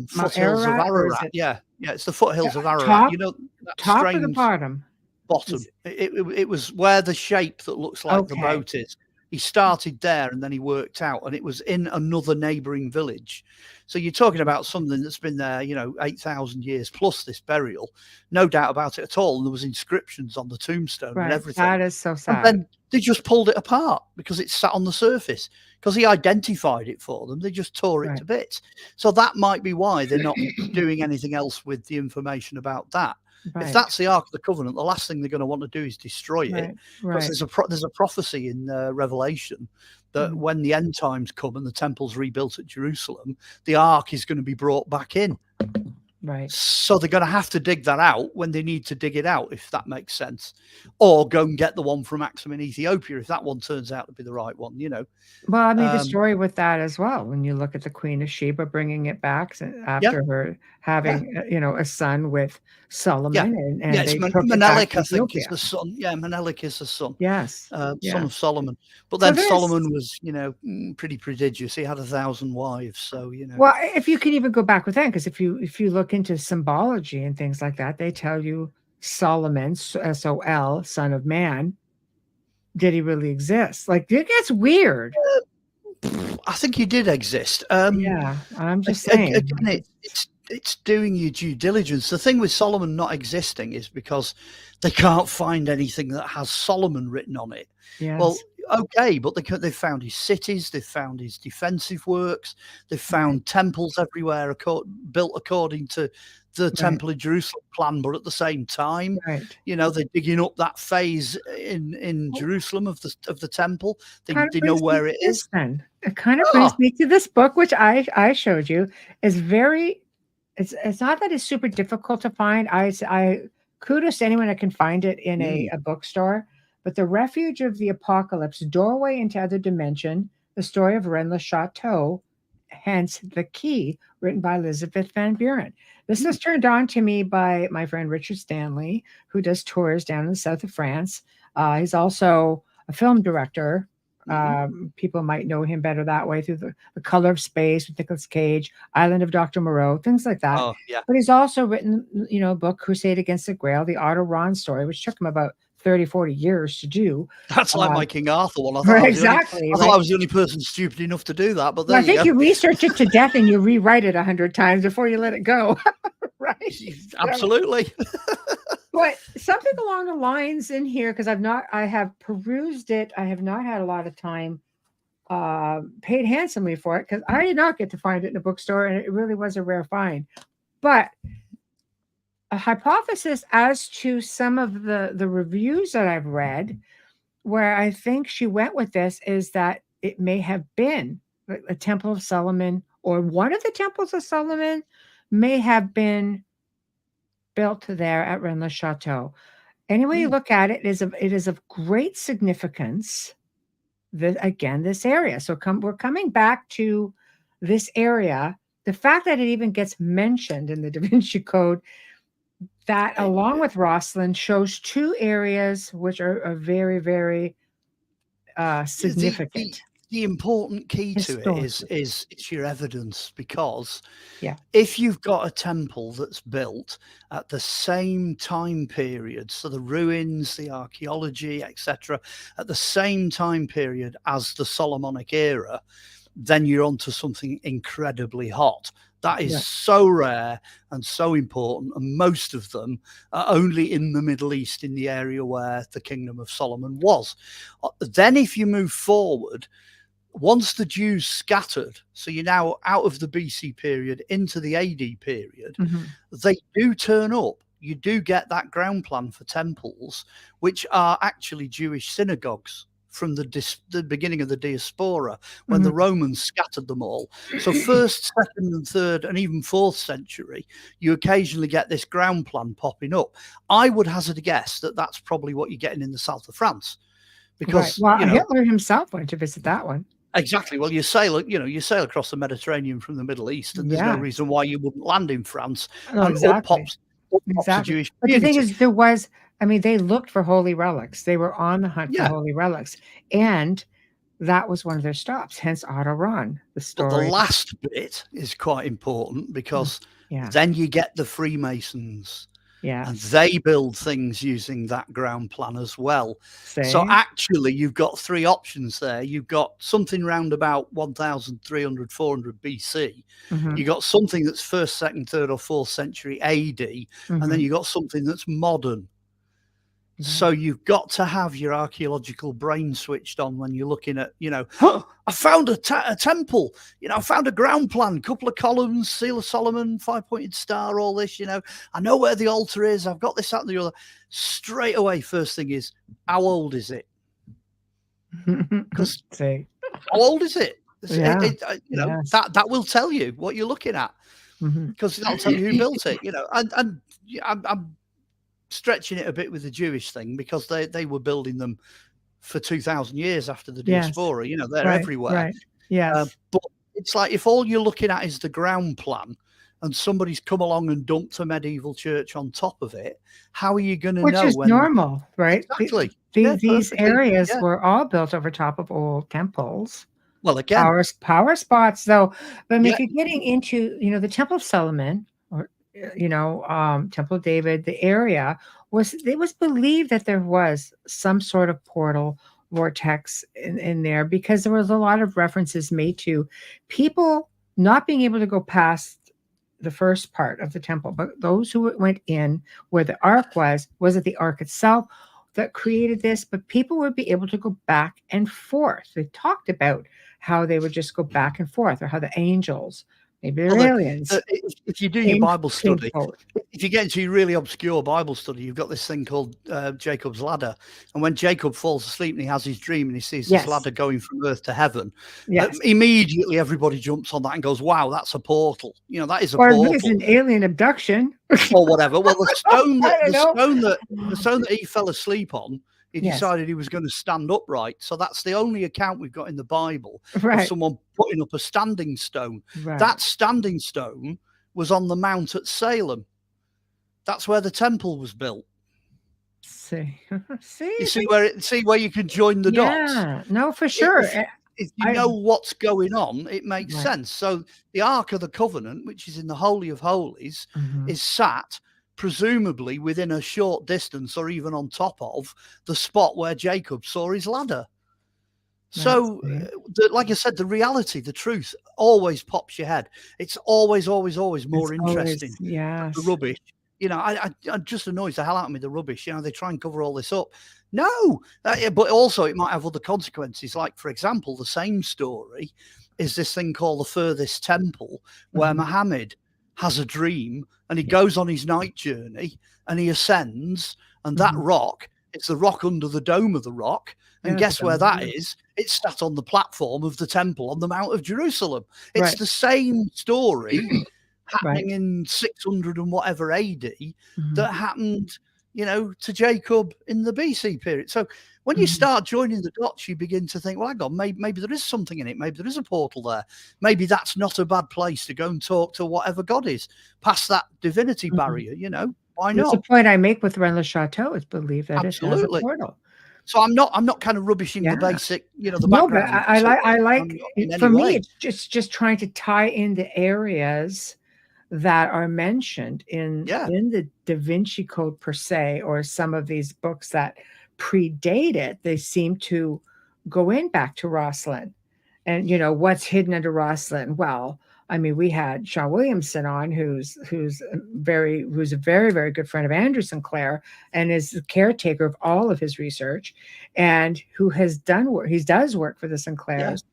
foothills of Ararat? Yeah, it's the foothills of Ararat. You know, that top or the bottom? Bottom. It was where the shape that looks like the boat is. He started there and then he worked out, and it was in another neighbouring village. So you're talking about something that's been there, 8,000 years plus, this burial. No doubt about it at all. And there was inscriptions on the tombstone and everything. That is so sad. And then they just pulled it apart because it sat on the surface, because he identified it for them. They just tore it to bits. So that might be why they're not doing anything else with the information about that. Right. If that's the Ark of the Covenant, the last thing they're going to want to do is destroy it. Because there's a prophecy in Revelation that when the end times come and the temple's rebuilt at Jerusalem, the Ark is going to be brought back in. Right. So they're going to have to dig that out when they need to dig it out, if that makes sense. Or go and get the one from Axum in Ethiopia, if that one turns out to be the right one, Well, I mean, the story with that as well, when you look at the Queen of Sheba bringing it back after her having, a son with Solomon. And it's Menelik, I think, is the son. Yeah, Menelik is the son. Yes. Son of Solomon. But then Solomon was, pretty prodigious. He had 1,000 wives. So, Well, if you can even go back with that, because if you look into symbology and things like that, they tell you Solomon, S-O-L, son of man, did he really exist? Like, it gets weird. I think he did exist. I'm just saying. Again, it's doing your due diligence. The thing with Solomon not existing is because they can't find anything that has Solomon written on it. Yes. Well, okay, but they've found his cities, they've found his defensive works, they've found temples everywhere built according to the Temple of Jerusalem plan, but at the same time, they're digging up that phase in Jerusalem of the temple. They know where it is. Then it kind of brings me to this book, which I showed you. Is very. It's not that it's super difficult to find. I kudos to anyone that can find it in a bookstore. But The Refuge of the Apocalypse, Doorway into Other Dimension, the story of Rennes Le Chateau, hence The Key, written by Elizabeth Van Buren. This was turned on to me by my friend Richard Stanley, who does tours down in the south of France. He's also a film director. People might know him better that way, through the Color of Space with Nicolas Cage, Island of Dr. Moreau, things like that. But he's also written, a book, Crusade Against the Grail, the Otto Ron story, which took him about 30, 40 years to do. That's like my King Arthur one. I thought I was the only person stupid enough to do that. But I think you research it to death and you rewrite it 100 times before you let it go. Right? Absolutely. But something along the lines in here, because I have perused it. I have not had a lot of time, paid handsomely for it, because I did not get to find it in a bookstore, and it really was a rare find. But a hypothesis as to some of the reviews that I've read, where I think she went with this, is that it may have been a Temple of Solomon, or one of the temples of Solomon may have been built there at Rennes Le Chateau. Anyway you look at it, it is of great significance. This area. So we're coming back to this area. The fact that it even gets mentioned in the Da Vinci Code, that along with Rosslyn, shows two areas which are very, very significant. The important key to it is it's your evidence, because if you've got a temple that's built at the same time period, so the ruins, the archaeology, etc., at the same time period as the Solomonic era, then you're onto something incredibly hot. That is so rare and so important, and most of them are only in the Middle East, in the area where the Kingdom of Solomon was. Then if you move forward, once the Jews scattered, so you're now out of the BC period into the AD period, they do turn up. You do get that ground plan for temples, which are actually Jewish synagogues from the beginning of the diaspora, when the Romans scattered them all. So 1st, 2nd, and 3rd, and even 4th century, you occasionally get this ground plan popping up. I would hazard a guess that that's probably what you're getting in the south of France. Because Hitler himself went to visit that one. Exactly. Well, you sail across the Mediterranean from the Middle East, and there's no reason why you wouldn't land in France. No, and exactly. up pops a Jewish But the community. thing is, they looked for holy relics. They were on the hunt for holy relics, and that was one of their stops. Hence Otto Rahn, the story. But the last bit is quite important, because then you get the Freemasons. Yeah. And they build things using that ground plan as well. Same. So actually, you've got 3 options there. You've got something round about 1300, 400 BC. You've got something that's 1st, 2nd, 3rd, or 4th century AD. And then you've got something that's modern. So you've got to have your archaeological brain switched on when you're looking at, I found a temple, I found a ground plan, couple of columns, Seal of Solomon, 5-pointed star, all this, I know where the altar is. I've got this, that, and the other. Straight away, first thing is, how old is it? Because how old is it? That will tell you what you're looking at, because that'll tell you who built it, and I'm stretching it a bit with the Jewish thing, because they were building them for 2,000 years after the diaspora. They're everywhere. Right. Yes. But it's like, if all you're looking at is the ground plan, and somebody's come along and dumped a medieval church on top of it, how are you going to know? Which is normal, right? Exactly. These areas were all built over top of old temples. Well, again, power spots, though. But if you're getting into, the Temple of Solomon, or Temple of David, the area it was believed that there was some sort of portal vortex in there, because there was a lot of references made to people not being able to go past the first part of the temple, but those who went in where the ark was it the ark itself that created this? But people would be able to go back and forth. They talked about how they would just go back and forth, or how the angels, maybe they're aliens. If you do your Bible study, if you get into your really obscure Bible study, you've got this thing called Jacob's ladder. And when Jacob falls asleep and he has his dream and he sees this ladder going from earth to heaven, immediately everybody jumps on that and goes, wow, that's a portal. That is a portal. Or it's an alien abduction. Or whatever. Well, the stone that he fell asleep on, he decided he was going to stand upright. So that's the only account we've got in the Bible of someone putting up a standing stone. Right. That standing stone was on the mount at Salem. That's where the temple was built. See, you see where you can join the dots. Yeah, no, for sure. If you know what's going on, it makes sense. So the Ark of the Covenant, which is in the Holy of Holies, is sat presumably within a short distance, or even on top of the spot where Jacob saw his ladder. So, like I said, the reality, the truth always pops your head. It's always more interesting. The rubbish. It just annoys the hell out of me, the rubbish. They try and cover all this up. No, but also it might have other consequences. Like, for example, the same story is this thing called the Furthest Temple, where Muhammad has a dream and he goes on his night journey and he ascends, and that rock, it's the rock under the dome of the rock. And guess where that is? It's sat on the platform of the temple on the Mount of Jerusalem. It's the same story happening in 600 and whatever AD that happened, to Jacob in the BC period. So when you start joining the dots, you begin to think, well, hang on, maybe there is something in it. Maybe there is a portal there. Maybe that's not a bad place to go and talk to whatever God is, past that divinity barrier, why not? That's the point I make with Rennes Le Chateau, is believe that it has a portal. So I'm not kind of rubbishing the basic, the background. No, but I like, for me, it's just trying to tie in the areas that are mentioned in the Da Vinci Code per se, or some of these books that predate it. They seem to go in back to Rosslyn, and what's hidden under Rosslyn. Well, we had Sean Williamson on, who's a very, very good friend of Andrew Sinclair, and is the caretaker of all of his research, and who has done work. He does work for the Sinclairs,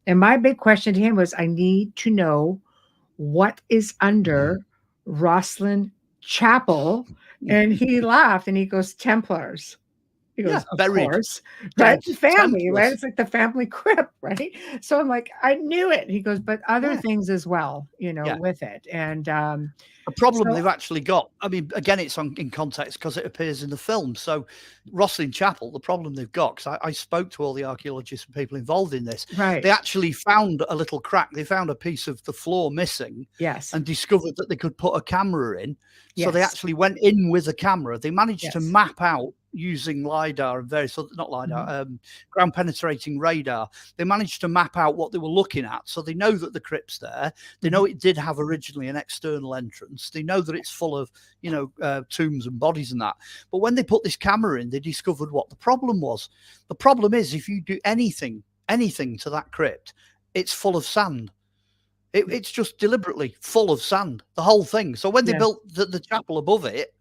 And my big question to him was, I need to know what is under Rosslyn Chapel. And he laughed and he goes, Templars. He goes, of buried, course, dead right? The family, right? Templars. It's like the family crypt, right? So I'm like, I knew it. He goes, but other things as well, with it. And the problem they've actually got, I mean, again, it's in context because it appears in the film. So Rosslyn Chapel, the problem they've got, because I spoke to all the archaeologists and people involved in this, right. They actually found a little crack. They found a piece of the floor missing, yes, and discovered that they could put a camera in. yes. So they actually went in with a camera. They managed yes. to map out using LiDAR and various other, not LiDAR, ground penetrating radar. They managed to map out what they were looking at. So they know that the crypt's there. They know it did have originally an external entrance. They know that it's full of, tombs and bodies and that. But when they put this camera in, they discovered what the problem was. The problem is, if you do anything to that crypt, it's full of sand. It's just deliberately full of sand, the whole thing. So when they built the chapel above it,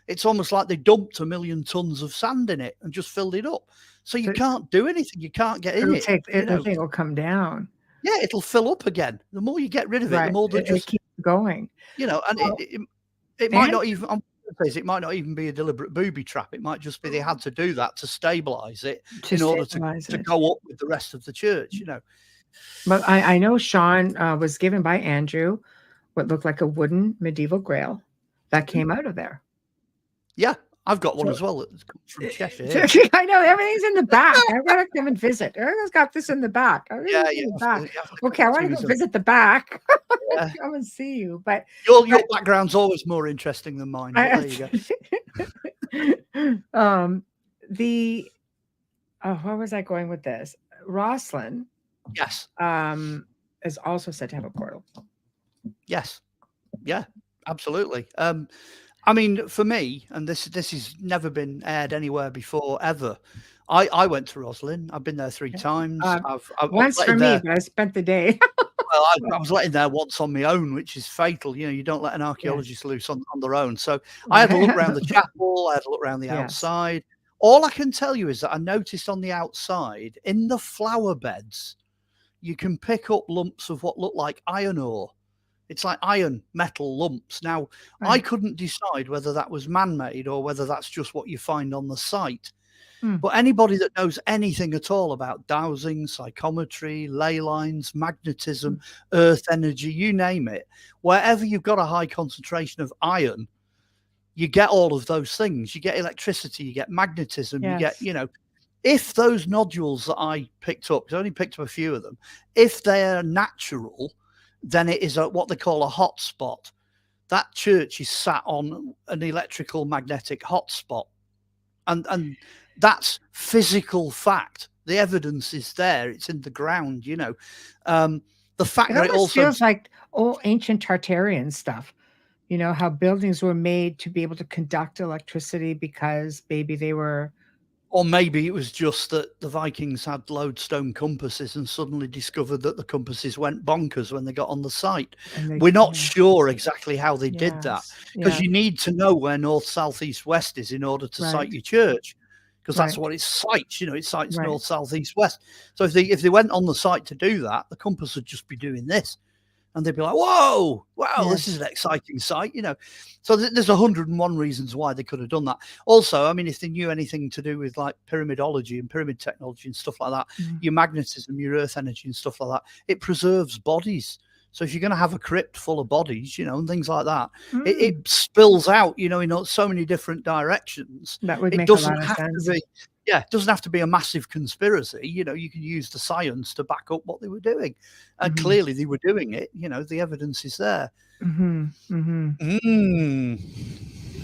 it's almost like they dumped 1 million tons of sand in it and just filled it up. So you can't do anything. You can't get in it. The thing will come down. Yeah, it'll fill up again. The more you get rid of it, the more it keeps going. And it might not even. It might not even be a deliberate booby trap. It might just be they had to do that to stabilize it in order to go up with the rest of the church. But I know Sean was given by Andrew what looked like a wooden medieval grail that came out of there. Yeah, I've got one as well. It's from Cheshire. I know, everything's in the back. I gotta come and visit. Everyone's got this in the back. Okay, I want to go visit the back. Come and see you. But your background's always more interesting than mine. There you go. Where was I going with this? Rosslyn. Yes. Is also said to have a portal. Yes. Yeah, absolutely. I mean, for me, and this has never been aired anywhere before, ever. I went to Rosslyn. I've been there 3 times. Once for me, but I spent the day. Well, I was let in there once on my own, which is fatal. You don't let an archaeologist loose on their own. So I had a look around the chapel. I had a look around the outside. All I can tell you is that I noticed on the outside, in the flower beds, you can pick up lumps of what look like iron ore. It's like iron metal lumps. Now, I couldn't decide whether that was man-made or whether that's just what you find on the site. But anybody that knows anything at all about dowsing, psychometry, ley lines, magnetism, earth energy, you name it, wherever you've got a high concentration of iron, you get all of those things. You get electricity, you get magnetism, you get, if those nodules that I picked up, because I only picked up a few of them, if they're natural, then it is what they call a hotspot. That church is sat on an electrical magnetic hotspot. And that's physical fact. The evidence is there. It's in the ground, The fact that it also feels like old ancient Tartarian stuff. How buildings were made to be able to conduct electricity because maybe they were... Or maybe it was just that the Vikings had lodestone compasses and suddenly discovered that the compasses went bonkers when they got on the site. We're not sure exactly how they did that, because you need to know where north, south, east, west is in order to site your church, because that's what it cites. It cites north, south, east, west. So if they went on the site to do that, the compass would just be doing this. And they'd be like, whoa, wow, this is an exciting site, So there's 101 reasons why they could have done that. Also, I mean, if they knew anything to do with like pyramidology and pyramid technology and stuff like that, your magnetism, your earth energy and stuff like that, it preserves bodies. So if you're going to have a crypt full of bodies, and things like that, it spills out, in so many different directions. That would make a lot of sense. It doesn't have to be a massive conspiracy. You can use the science to back up what they were doing. And clearly they were doing it. The evidence is there.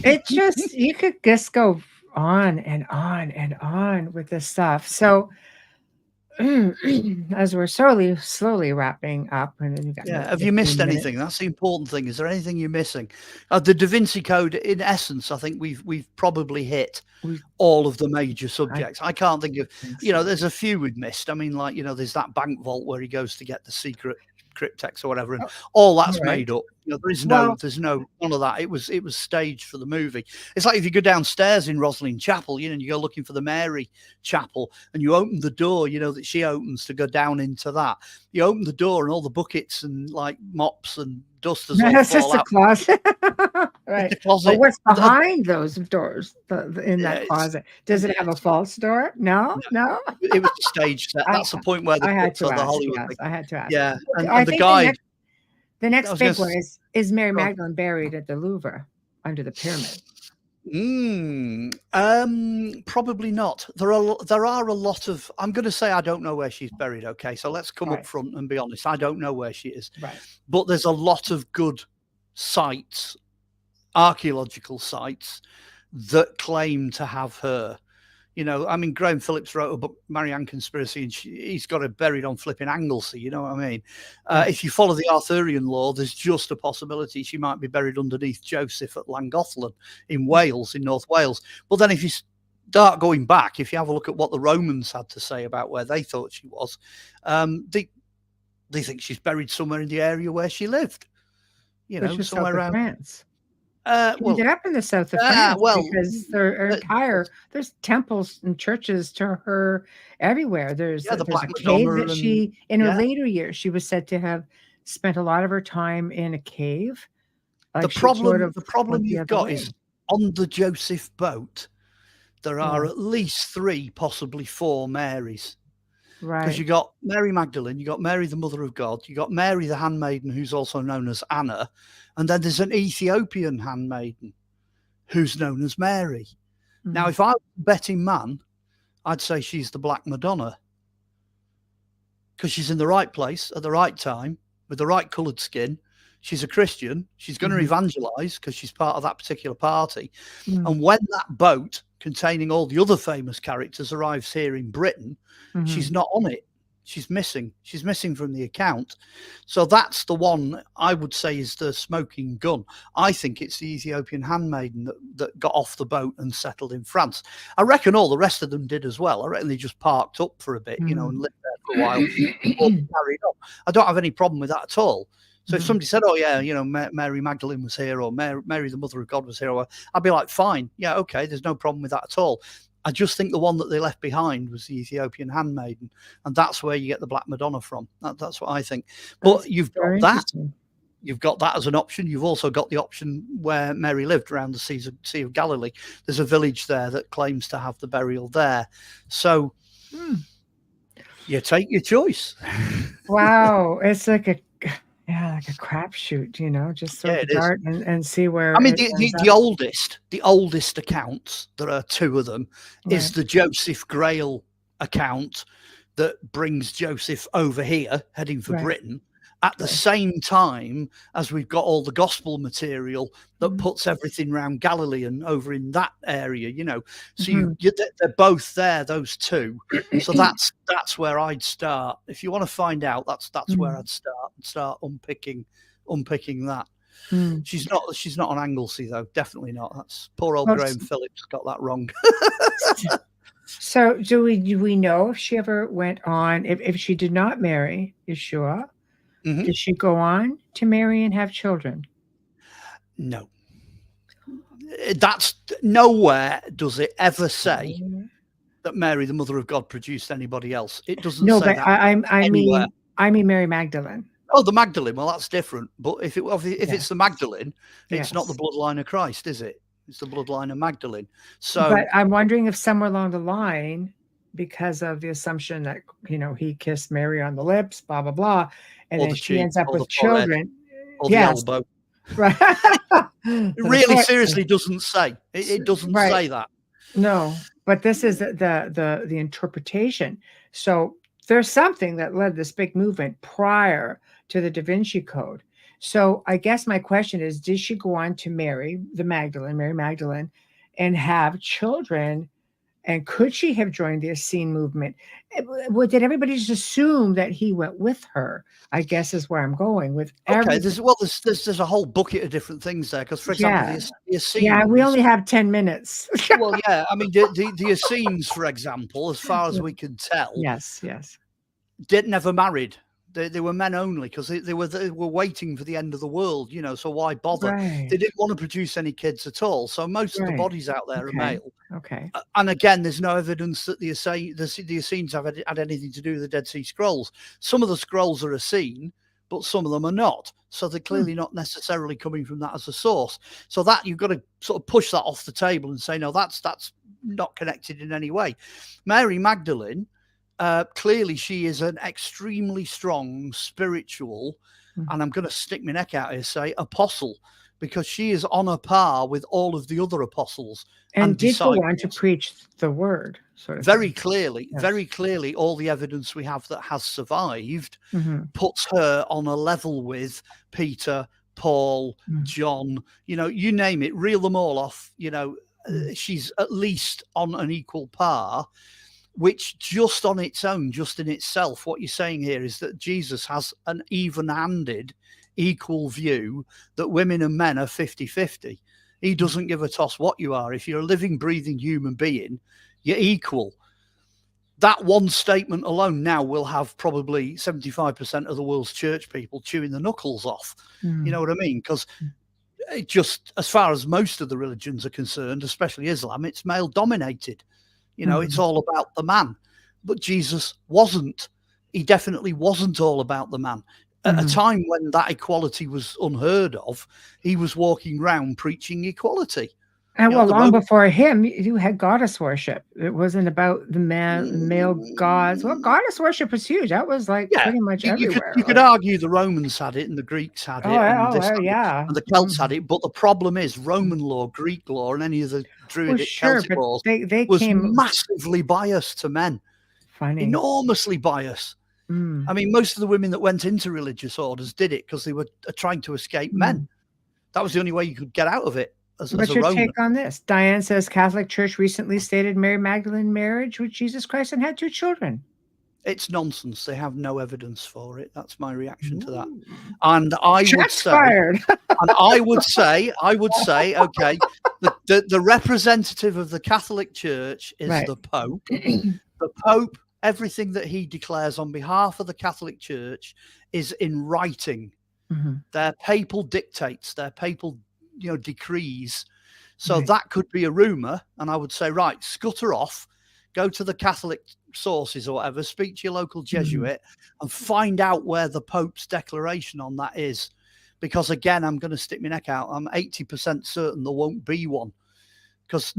It just, you could just go on and on and on with this stuff. So as we're slowly wrapping up, and then have you missed anything? That's the important thing. Is there anything you're missing? The Da Vinci Code, in essence, I think we've probably hit all of the major subjects. I can't think of, there's a few we've missed. I mean, like, there's that bank vault where he goes to get the secret cryptex or whatever, and all that's made up. You know, there's Well, none of that. It was staged for the movie. It's like if you go downstairs in Rosslyn Chapel, you know, and you go looking for the Mary Chapel, and you open the door, you know, that she opens to go down into that. You open the door, and all the buckets and like mops and dusters all it's fall just a out. closet. Right. The closet. But what's behind those doors in Yeah, that closet? Does it have a false door? No, no. It was a stage set. That's the point where they I had put to the ask. Hollywood Yes, thing. I had to ask. Yeah, I and the think guide. the next was big gonna one is Mary Go on. Magdalene buried at the Louvre under the pyramid? Probably not. There are a lot of. I'm going to say I don't know where she's buried. Okay, so let's come up front and be honest. I don't know where she is. Right. But there's a lot of good sites, archaeological sites, that claim to have her. You know, I mean, Graham Phillips wrote a book, Marianne Conspiracy, and he's got her buried on flipping Anglesey. You know what I mean? If you follow the Arthurian law, there's just a possibility she might be buried underneath Joseph at Llangollen in Wales, in North Wales. But then if you start going back, if you have a look at what the Romans had to say about where they thought she was, they think she's buried somewhere in the area where she lived. You know, somewhere around France. Well, ended up in the south of France because there's temples and churches to her everywhere. There's a cave that she, in her later years, she was said to have spent a lot of her time in a cave. Like the problem you've got is on the Joseph boat, there are at least 3, possibly 4 Marys. Right. Because you got Mary Magdalene, you got Mary, the Mother of God, you got Mary, the handmaiden, who's also known as Anna, and then there's an Ethiopian handmaiden who's known as Mary. Mm-hmm. Now, if I was a betting man, I'd say she's the Black Madonna, because she's in the right place at the right time with the right coloured skin. She's a Christian. She's going to evangelize because she's part of that particular party. And when that boat containing all the other famous characters arrives here in Britain, she's not on it. She's missing. She's missing from the account. So that's the one I would say is the smoking gun. I think it's the Ethiopian handmaiden that got off the boat and settled in France. I reckon all the rest of them did as well. I reckon they just parked up for a bit, you know, and lived there for a while. Carried on. I don't have any problem with that at all. So if somebody said, oh, yeah, you know, Mary Magdalene was here, or Mary, the Mother of God was here, I'd be like, fine. Yeah, okay, there's no problem with that at all. I just think the one that they left behind was the Ethiopian handmaiden, and that's where you get the Black Madonna from. That's what I think. But you've got that. You've got that as an option. You've also got the option where Mary lived around the Sea of Galilee. There's a village there that claims to have the burial there. So you take your choice. Wow. It's like a crapshoot, you know, just sort of start and see where. I mean, the oldest accounts, there are 2 of them, is the Joseph Grail account that brings Joseph over here, heading for Britain, at the same time as we've got all the gospel material that puts everything around Galilee and over in that area, you know. So they're both there, those 2. So that's where I'd start. If you want to find out, that's where I'd start unpicking that. She's not on Anglesey though, definitely not. That's poor old Graham Phillips got that wrong. So do we know if she ever went on, if she did not marry Yeshua? Did she go on to marry and have children? No. That's nowhere does it ever say that Mary, the Mother of God, produced anybody else. It doesn't say that. I mean Mary Magdalene. Oh, the Magdalene. Well, that's different. But if it's the Magdalene, it's not the bloodline of Christ, is it? It's the bloodline of Magdalene. So, but I'm wondering if somewhere along the line, because of the assumption that, you know, he kissed Mary on the lips, blah, blah, blah, and then she ends up with children. Or the elbow. Right. It really seriously doesn't say. It doesn't say that. No, but this is the interpretation. So there's something that led this big movement prior to the Da Vinci Code. So I guess my question is, did she go on to marry Mary Magdalene, and have children? And could she have joined the Essene movement? Did everybody just assume that he went with her? I guess is where I'm going with. Okay, there's a whole bucket of different things there. Because, for example, the Essenes. Yeah, we only have 10 minutes. Well, yeah, I mean, the Essenes, for example, as far as we can tell, yes, never married. They were men only because they were waiting for the end of the world, you know. So why bother? Right. They didn't want to produce any kids at all. So most of the Right. bodies out there are male. Okay. And again, there's no evidence that the Essenes have had anything to do with the Dead Sea Scrolls. Some of the scrolls are Essene, but some of them are not. So they're clearly not necessarily coming from that as a source. So that you've got to sort of push that off the table and say, no, that's not connected in any way. Mary Magdalene, clearly she is an extremely strong spiritual, and I'm going to stick my neck out here, say apostle, because she is on a par with all of the other apostles And did go disciples. on to preach the word, sort of Very thing. clearly, Yes. very clearly, all the evidence we have that has survived Mhm. puts her on a level with Peter, Paul, John, you know, you name it, reel them all off, you know, she's at least on an equal par, which just on its own, just in itself, what you're saying here is that Jesus has an even-handed, equal view that women and men are 50-50. He doesn't give a toss what you are. If you're a living, breathing human being, you're equal. That one statement alone now will have probably 75% of the world's church people chewing the knuckles off. You know what I mean? Because it just, as far as most of the religions are concerned, especially Islam, it's male dominated. You know, it's all about the man. But Jesus wasn't. He definitely wasn't all about the man. At a time when that equality was unheard of, he was walking around preaching equality. And You well, know, long before him, you had goddess worship. It wasn't about the male gods. Well, goddess worship was huge. That was like pretty much everywhere. You could argue the Romans had it and the Greeks had it, and the Celts had it. But the problem is Roman law, Greek law, and any of the Druidic Celtic laws they was came massively biased to men. funny. Enormously biased. I mean, most of the women that went into religious orders did it because they were trying to escape men. That was the only way you could get out of it. What's your take on this? Diane says Catholic Church recently stated Mary Magdalene marriage with Jesus Christ and had 2 children. It's nonsense. They have no evidence for it. That's my reaction to that. And I would say, okay, the representative of the Catholic Church is the Pope. The Pope, everything that he declares on behalf of the Catholic Church is in writing. Their papal dictates, their papal decrees. So that could be a rumor, and I would say, right, scutter off, go to the Catholic sources or whatever, speak to your local Jesuit and find out where the Pope's declaration on that is, because again, I'm going to stick my neck out. I'm 80% certain there won't be one, because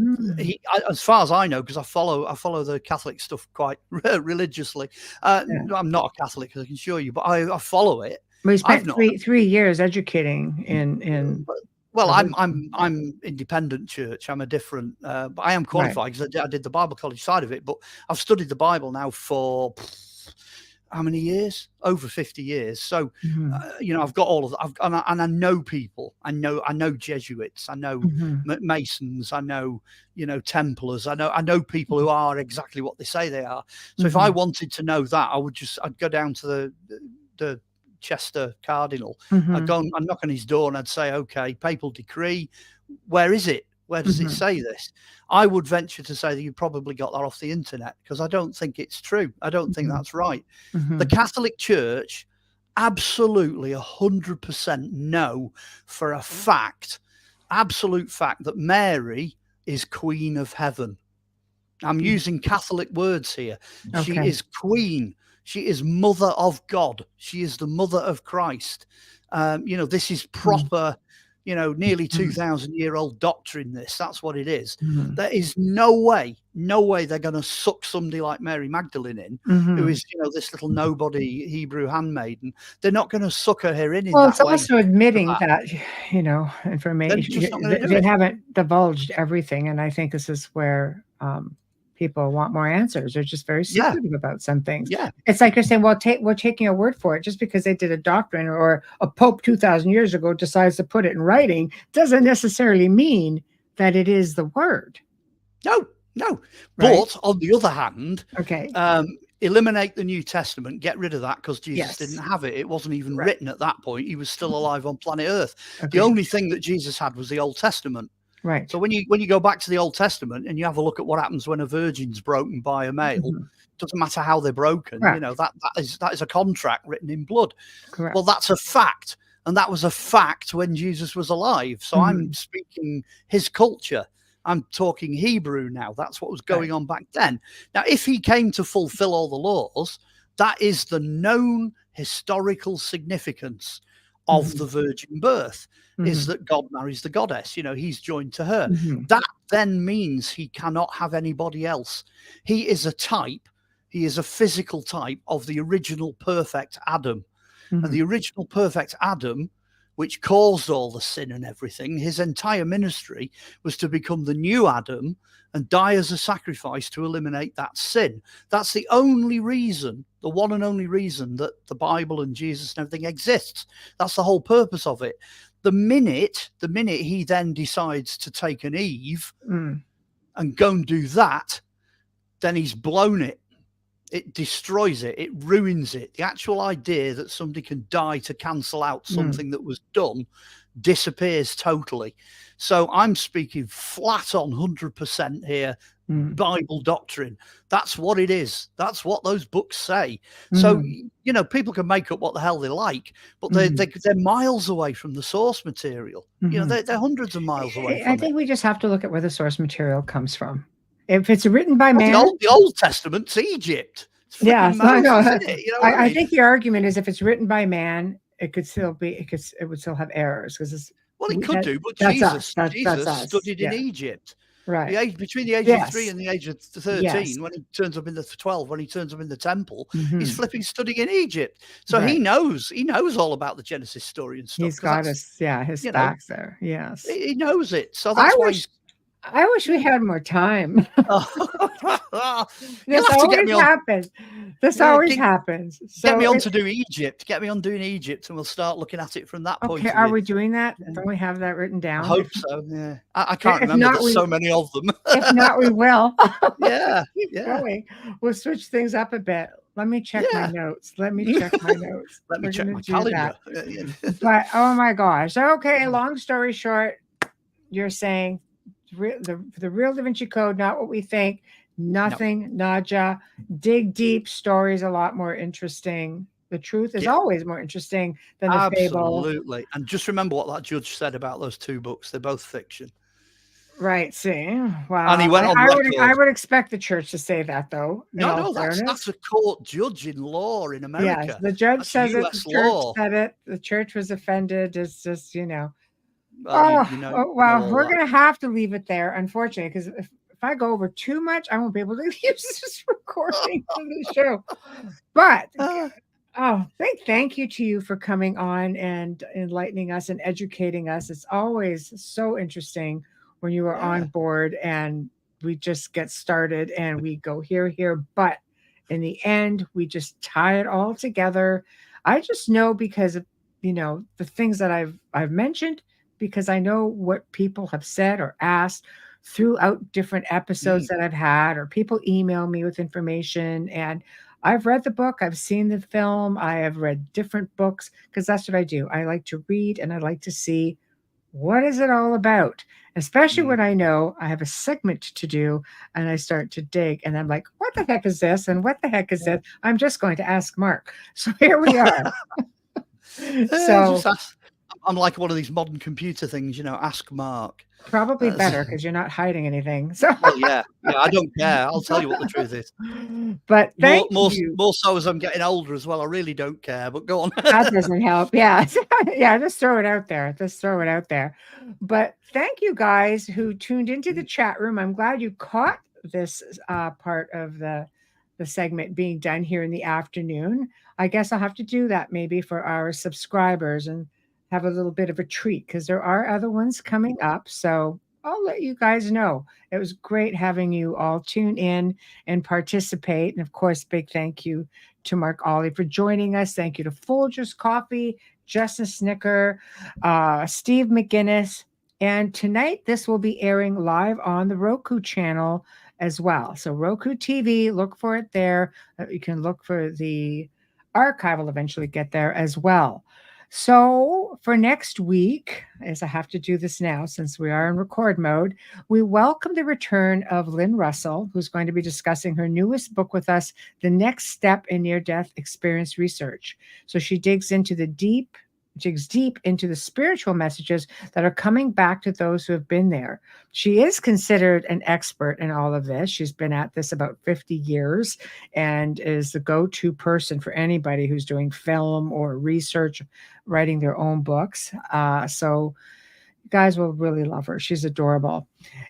as far as I know, because I follow the Catholic stuff quite religiously. I'm not a Catholic, I can assure you, but I follow it. We spent three years educating in Well, I'm independent church. I'm a different, but I am qualified because I did the Bible college side of it. But I've studied the Bible now for how many years? Over 50 years. So, I've got all of that. And I know people. I know Jesuits. I know Masons. I know, Templars. I know people who are exactly what they say they are. So if I wanted to know that, I'd go down to the Chester Cardinal. I'd knock on his door and I'd say, okay, papal decree, where is it? Where does it say this? I would venture to say that you probably got that off the internet, because I don't think it's true. I don't think that's right. The Catholic Church absolutely 100% know for a fact, absolute fact, that Mary is Queen of Heaven. I'm using Catholic words here. She is Queen. She is Mother of God. She is the Mother of Christ. This is proper, nearly 2,000-year-old doctrine. That's what it is. There is no way they're going to suck somebody like Mary Magdalene in, who is, this little nobody Hebrew handmaiden. They're not going to suck her in. Well, it's also admitting that, information. They haven't divulged everything, and I think this is where people want more answers. They're just very secretive about some things. It's like you're saying, well, we're taking a word for it. Just because they did a doctrine or a pope 2,000 years ago decides to put it in writing doesn't necessarily mean that it is the word. No. Right? But on the other hand, eliminate the New Testament, get rid of that, because Jesus didn't have it. It wasn't even written at that point. He was still alive on planet Earth. The only thing that Jesus had was the Old Testament. Right. So when you go back to the Old Testament and you have a look at what happens when a virgin's broken by a male, doesn't matter how they're broken, Correct. you know, that is a contract written in blood. Correct. Well, that's a fact. And that was a fact when Jesus was alive. So I'm speaking his culture. I'm talking Hebrew now. That's what was going on back then. Now, if he came to fulfill all the laws, that is the known historical significance of the virgin birth, is that God marries the goddess. You know, he's joined to her. That then means he cannot have anybody else. He is a type. He is a physical type of the original perfect Adam. And the original perfect Adam, which caused all the sin and everything, his entire ministry was to become the new Adam and die as a sacrifice to eliminate that sin. That's the only reason, the one and only reason that the Bible and Jesus and everything exists. That's the whole purpose of it. The minute he then decides to take an Eve and go and do that, then he's blown it. It destroys it. It ruins it. The actual idea that somebody can die to cancel out something that was done disappears totally. So I'm speaking flat on 100% here. Bible doctrine. That's what it is. That's what those books say. So, you know, people can make up what the hell they like, but they're miles away from the source material. You know, they're hundreds of miles away from I think we just have to look at where the source material comes from. If it's written by man, the Old Testament's Egypt. Yes, I know. You know I think the argument is if it's written by man, it could still be. It would still have errors because it could do. But Jesus studied in Egypt, right? Between the age of 3 and the age of 13, when he turns up in the 12, when he turns up in the temple, he's flipping studying in Egypt. So he knows all about the Genesis story and stuff. He's got his facts there. Yes, he knows it. So that's why. I wish we had more time. This always happens. This always happens. So get me on to do Egypt. Get me on doing Egypt, and we'll start looking at it from that point. Okay, are we doing that? Don't we have that written down? I hope so. Yeah, I can't remember. There's so many of them. If not, we will. Keep going. We'll switch things up a bit. Let me check my notes. Let me check my notes. Let me check my calendar. But oh my gosh. Okay. Long story short, you're saying. The Real Da Vinci Code, not what we think, nothing, naja. Dig deep. Stories a lot more interesting. The truth is always more interesting than the fable. Absolutely. And just remember what that judge said about those two books. They're both fiction. Right. See, wow. And he went on I would expect the church to say that, though. No, that's a court judge in law in America. Yes, the judge says it. The church said it. The church was offended. It's just, you know. Well, we're going to have to leave it there, unfortunately, because if I go over too much, I won't be able to use this recording for the show. But thank you to you for coming on and enlightening us and educating us. It's always so interesting when you are on board and we just get started and we go here, but in the end, we just tie it all together. I just know because of, you know, the things that I've mentioned, because I know what people have said or asked throughout different episodes that I've had, or people email me with information. And I've read the book, I've seen the film, I have read different books, because that's what I do. I like to read and I like to see what is it all about, especially when I know I have a segment to do and I start to dig and I'm like, what the heck is this? And what the heck is this? I'm just going to ask Mark. So here we are. I'm like one of these modern computer things, you know, ask Mark. Probably better because you're not hiding anything. So yeah, I don't care. I'll tell you what the truth is. But thank you. More so as I'm getting older as well. I really don't care, but go on. That doesn't help. Yeah. Yeah, just throw it out there. But thank you guys who tuned into the chat room. I'm glad you caught this part of the segment being done here in the afternoon. I guess I'll have to do that maybe for our subscribers and have a little bit of a treat because there are other ones coming up. So I'll let you guys know. It was great having you all tune in and participate. And of course, big thank you to Mark Olly for joining us. Thank you to Folgers Coffee, Justin Snicker, Steve McGinnis. And tonight, this will be airing live on the Roku channel as well. So Roku TV, look for it there. You can look for the archive will eventually get there as well. So for next week, as I have to do this now since we are in record mode, we welcome the return of Lynn Russell, who's going to be discussing her newest book with us, The Next Step in Near-Death Experience Research. So she digs deep into the spiritual messages that are coming back to those who have been there. She is considered an expert in all of this. She's been at this about 50 years and is the go-to person for anybody who's doing film or research, writing their own books. So you guys will really love her. She's adorable.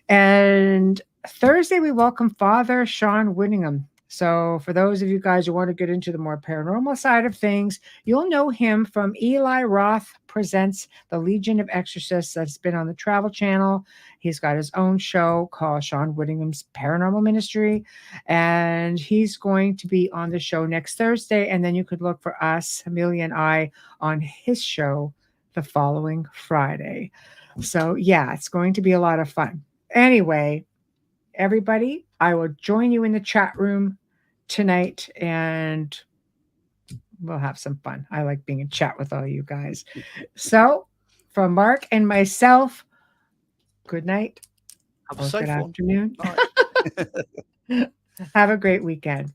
And Thursday, we welcome Father Sean Whittingham. So for those of you guys who want to get into the more paranormal side of things, you'll know him from Eli Roth Presents The Legion of Exorcists that's been on the Travel Channel. He's got his own show called Sean Whittingham's Paranormal Ministry, and he's going to be on the show next Thursday. And then you could look for us, Amelia and I, on his show the following Friday. So yeah, it's going to be a lot of fun. Anyway, everybody, I will join you in the chat room tonight and we'll have some fun. I like being in chat with all you guys. So from Mark and myself, good night. Have a safe good one. afternoon. Have a great weekend.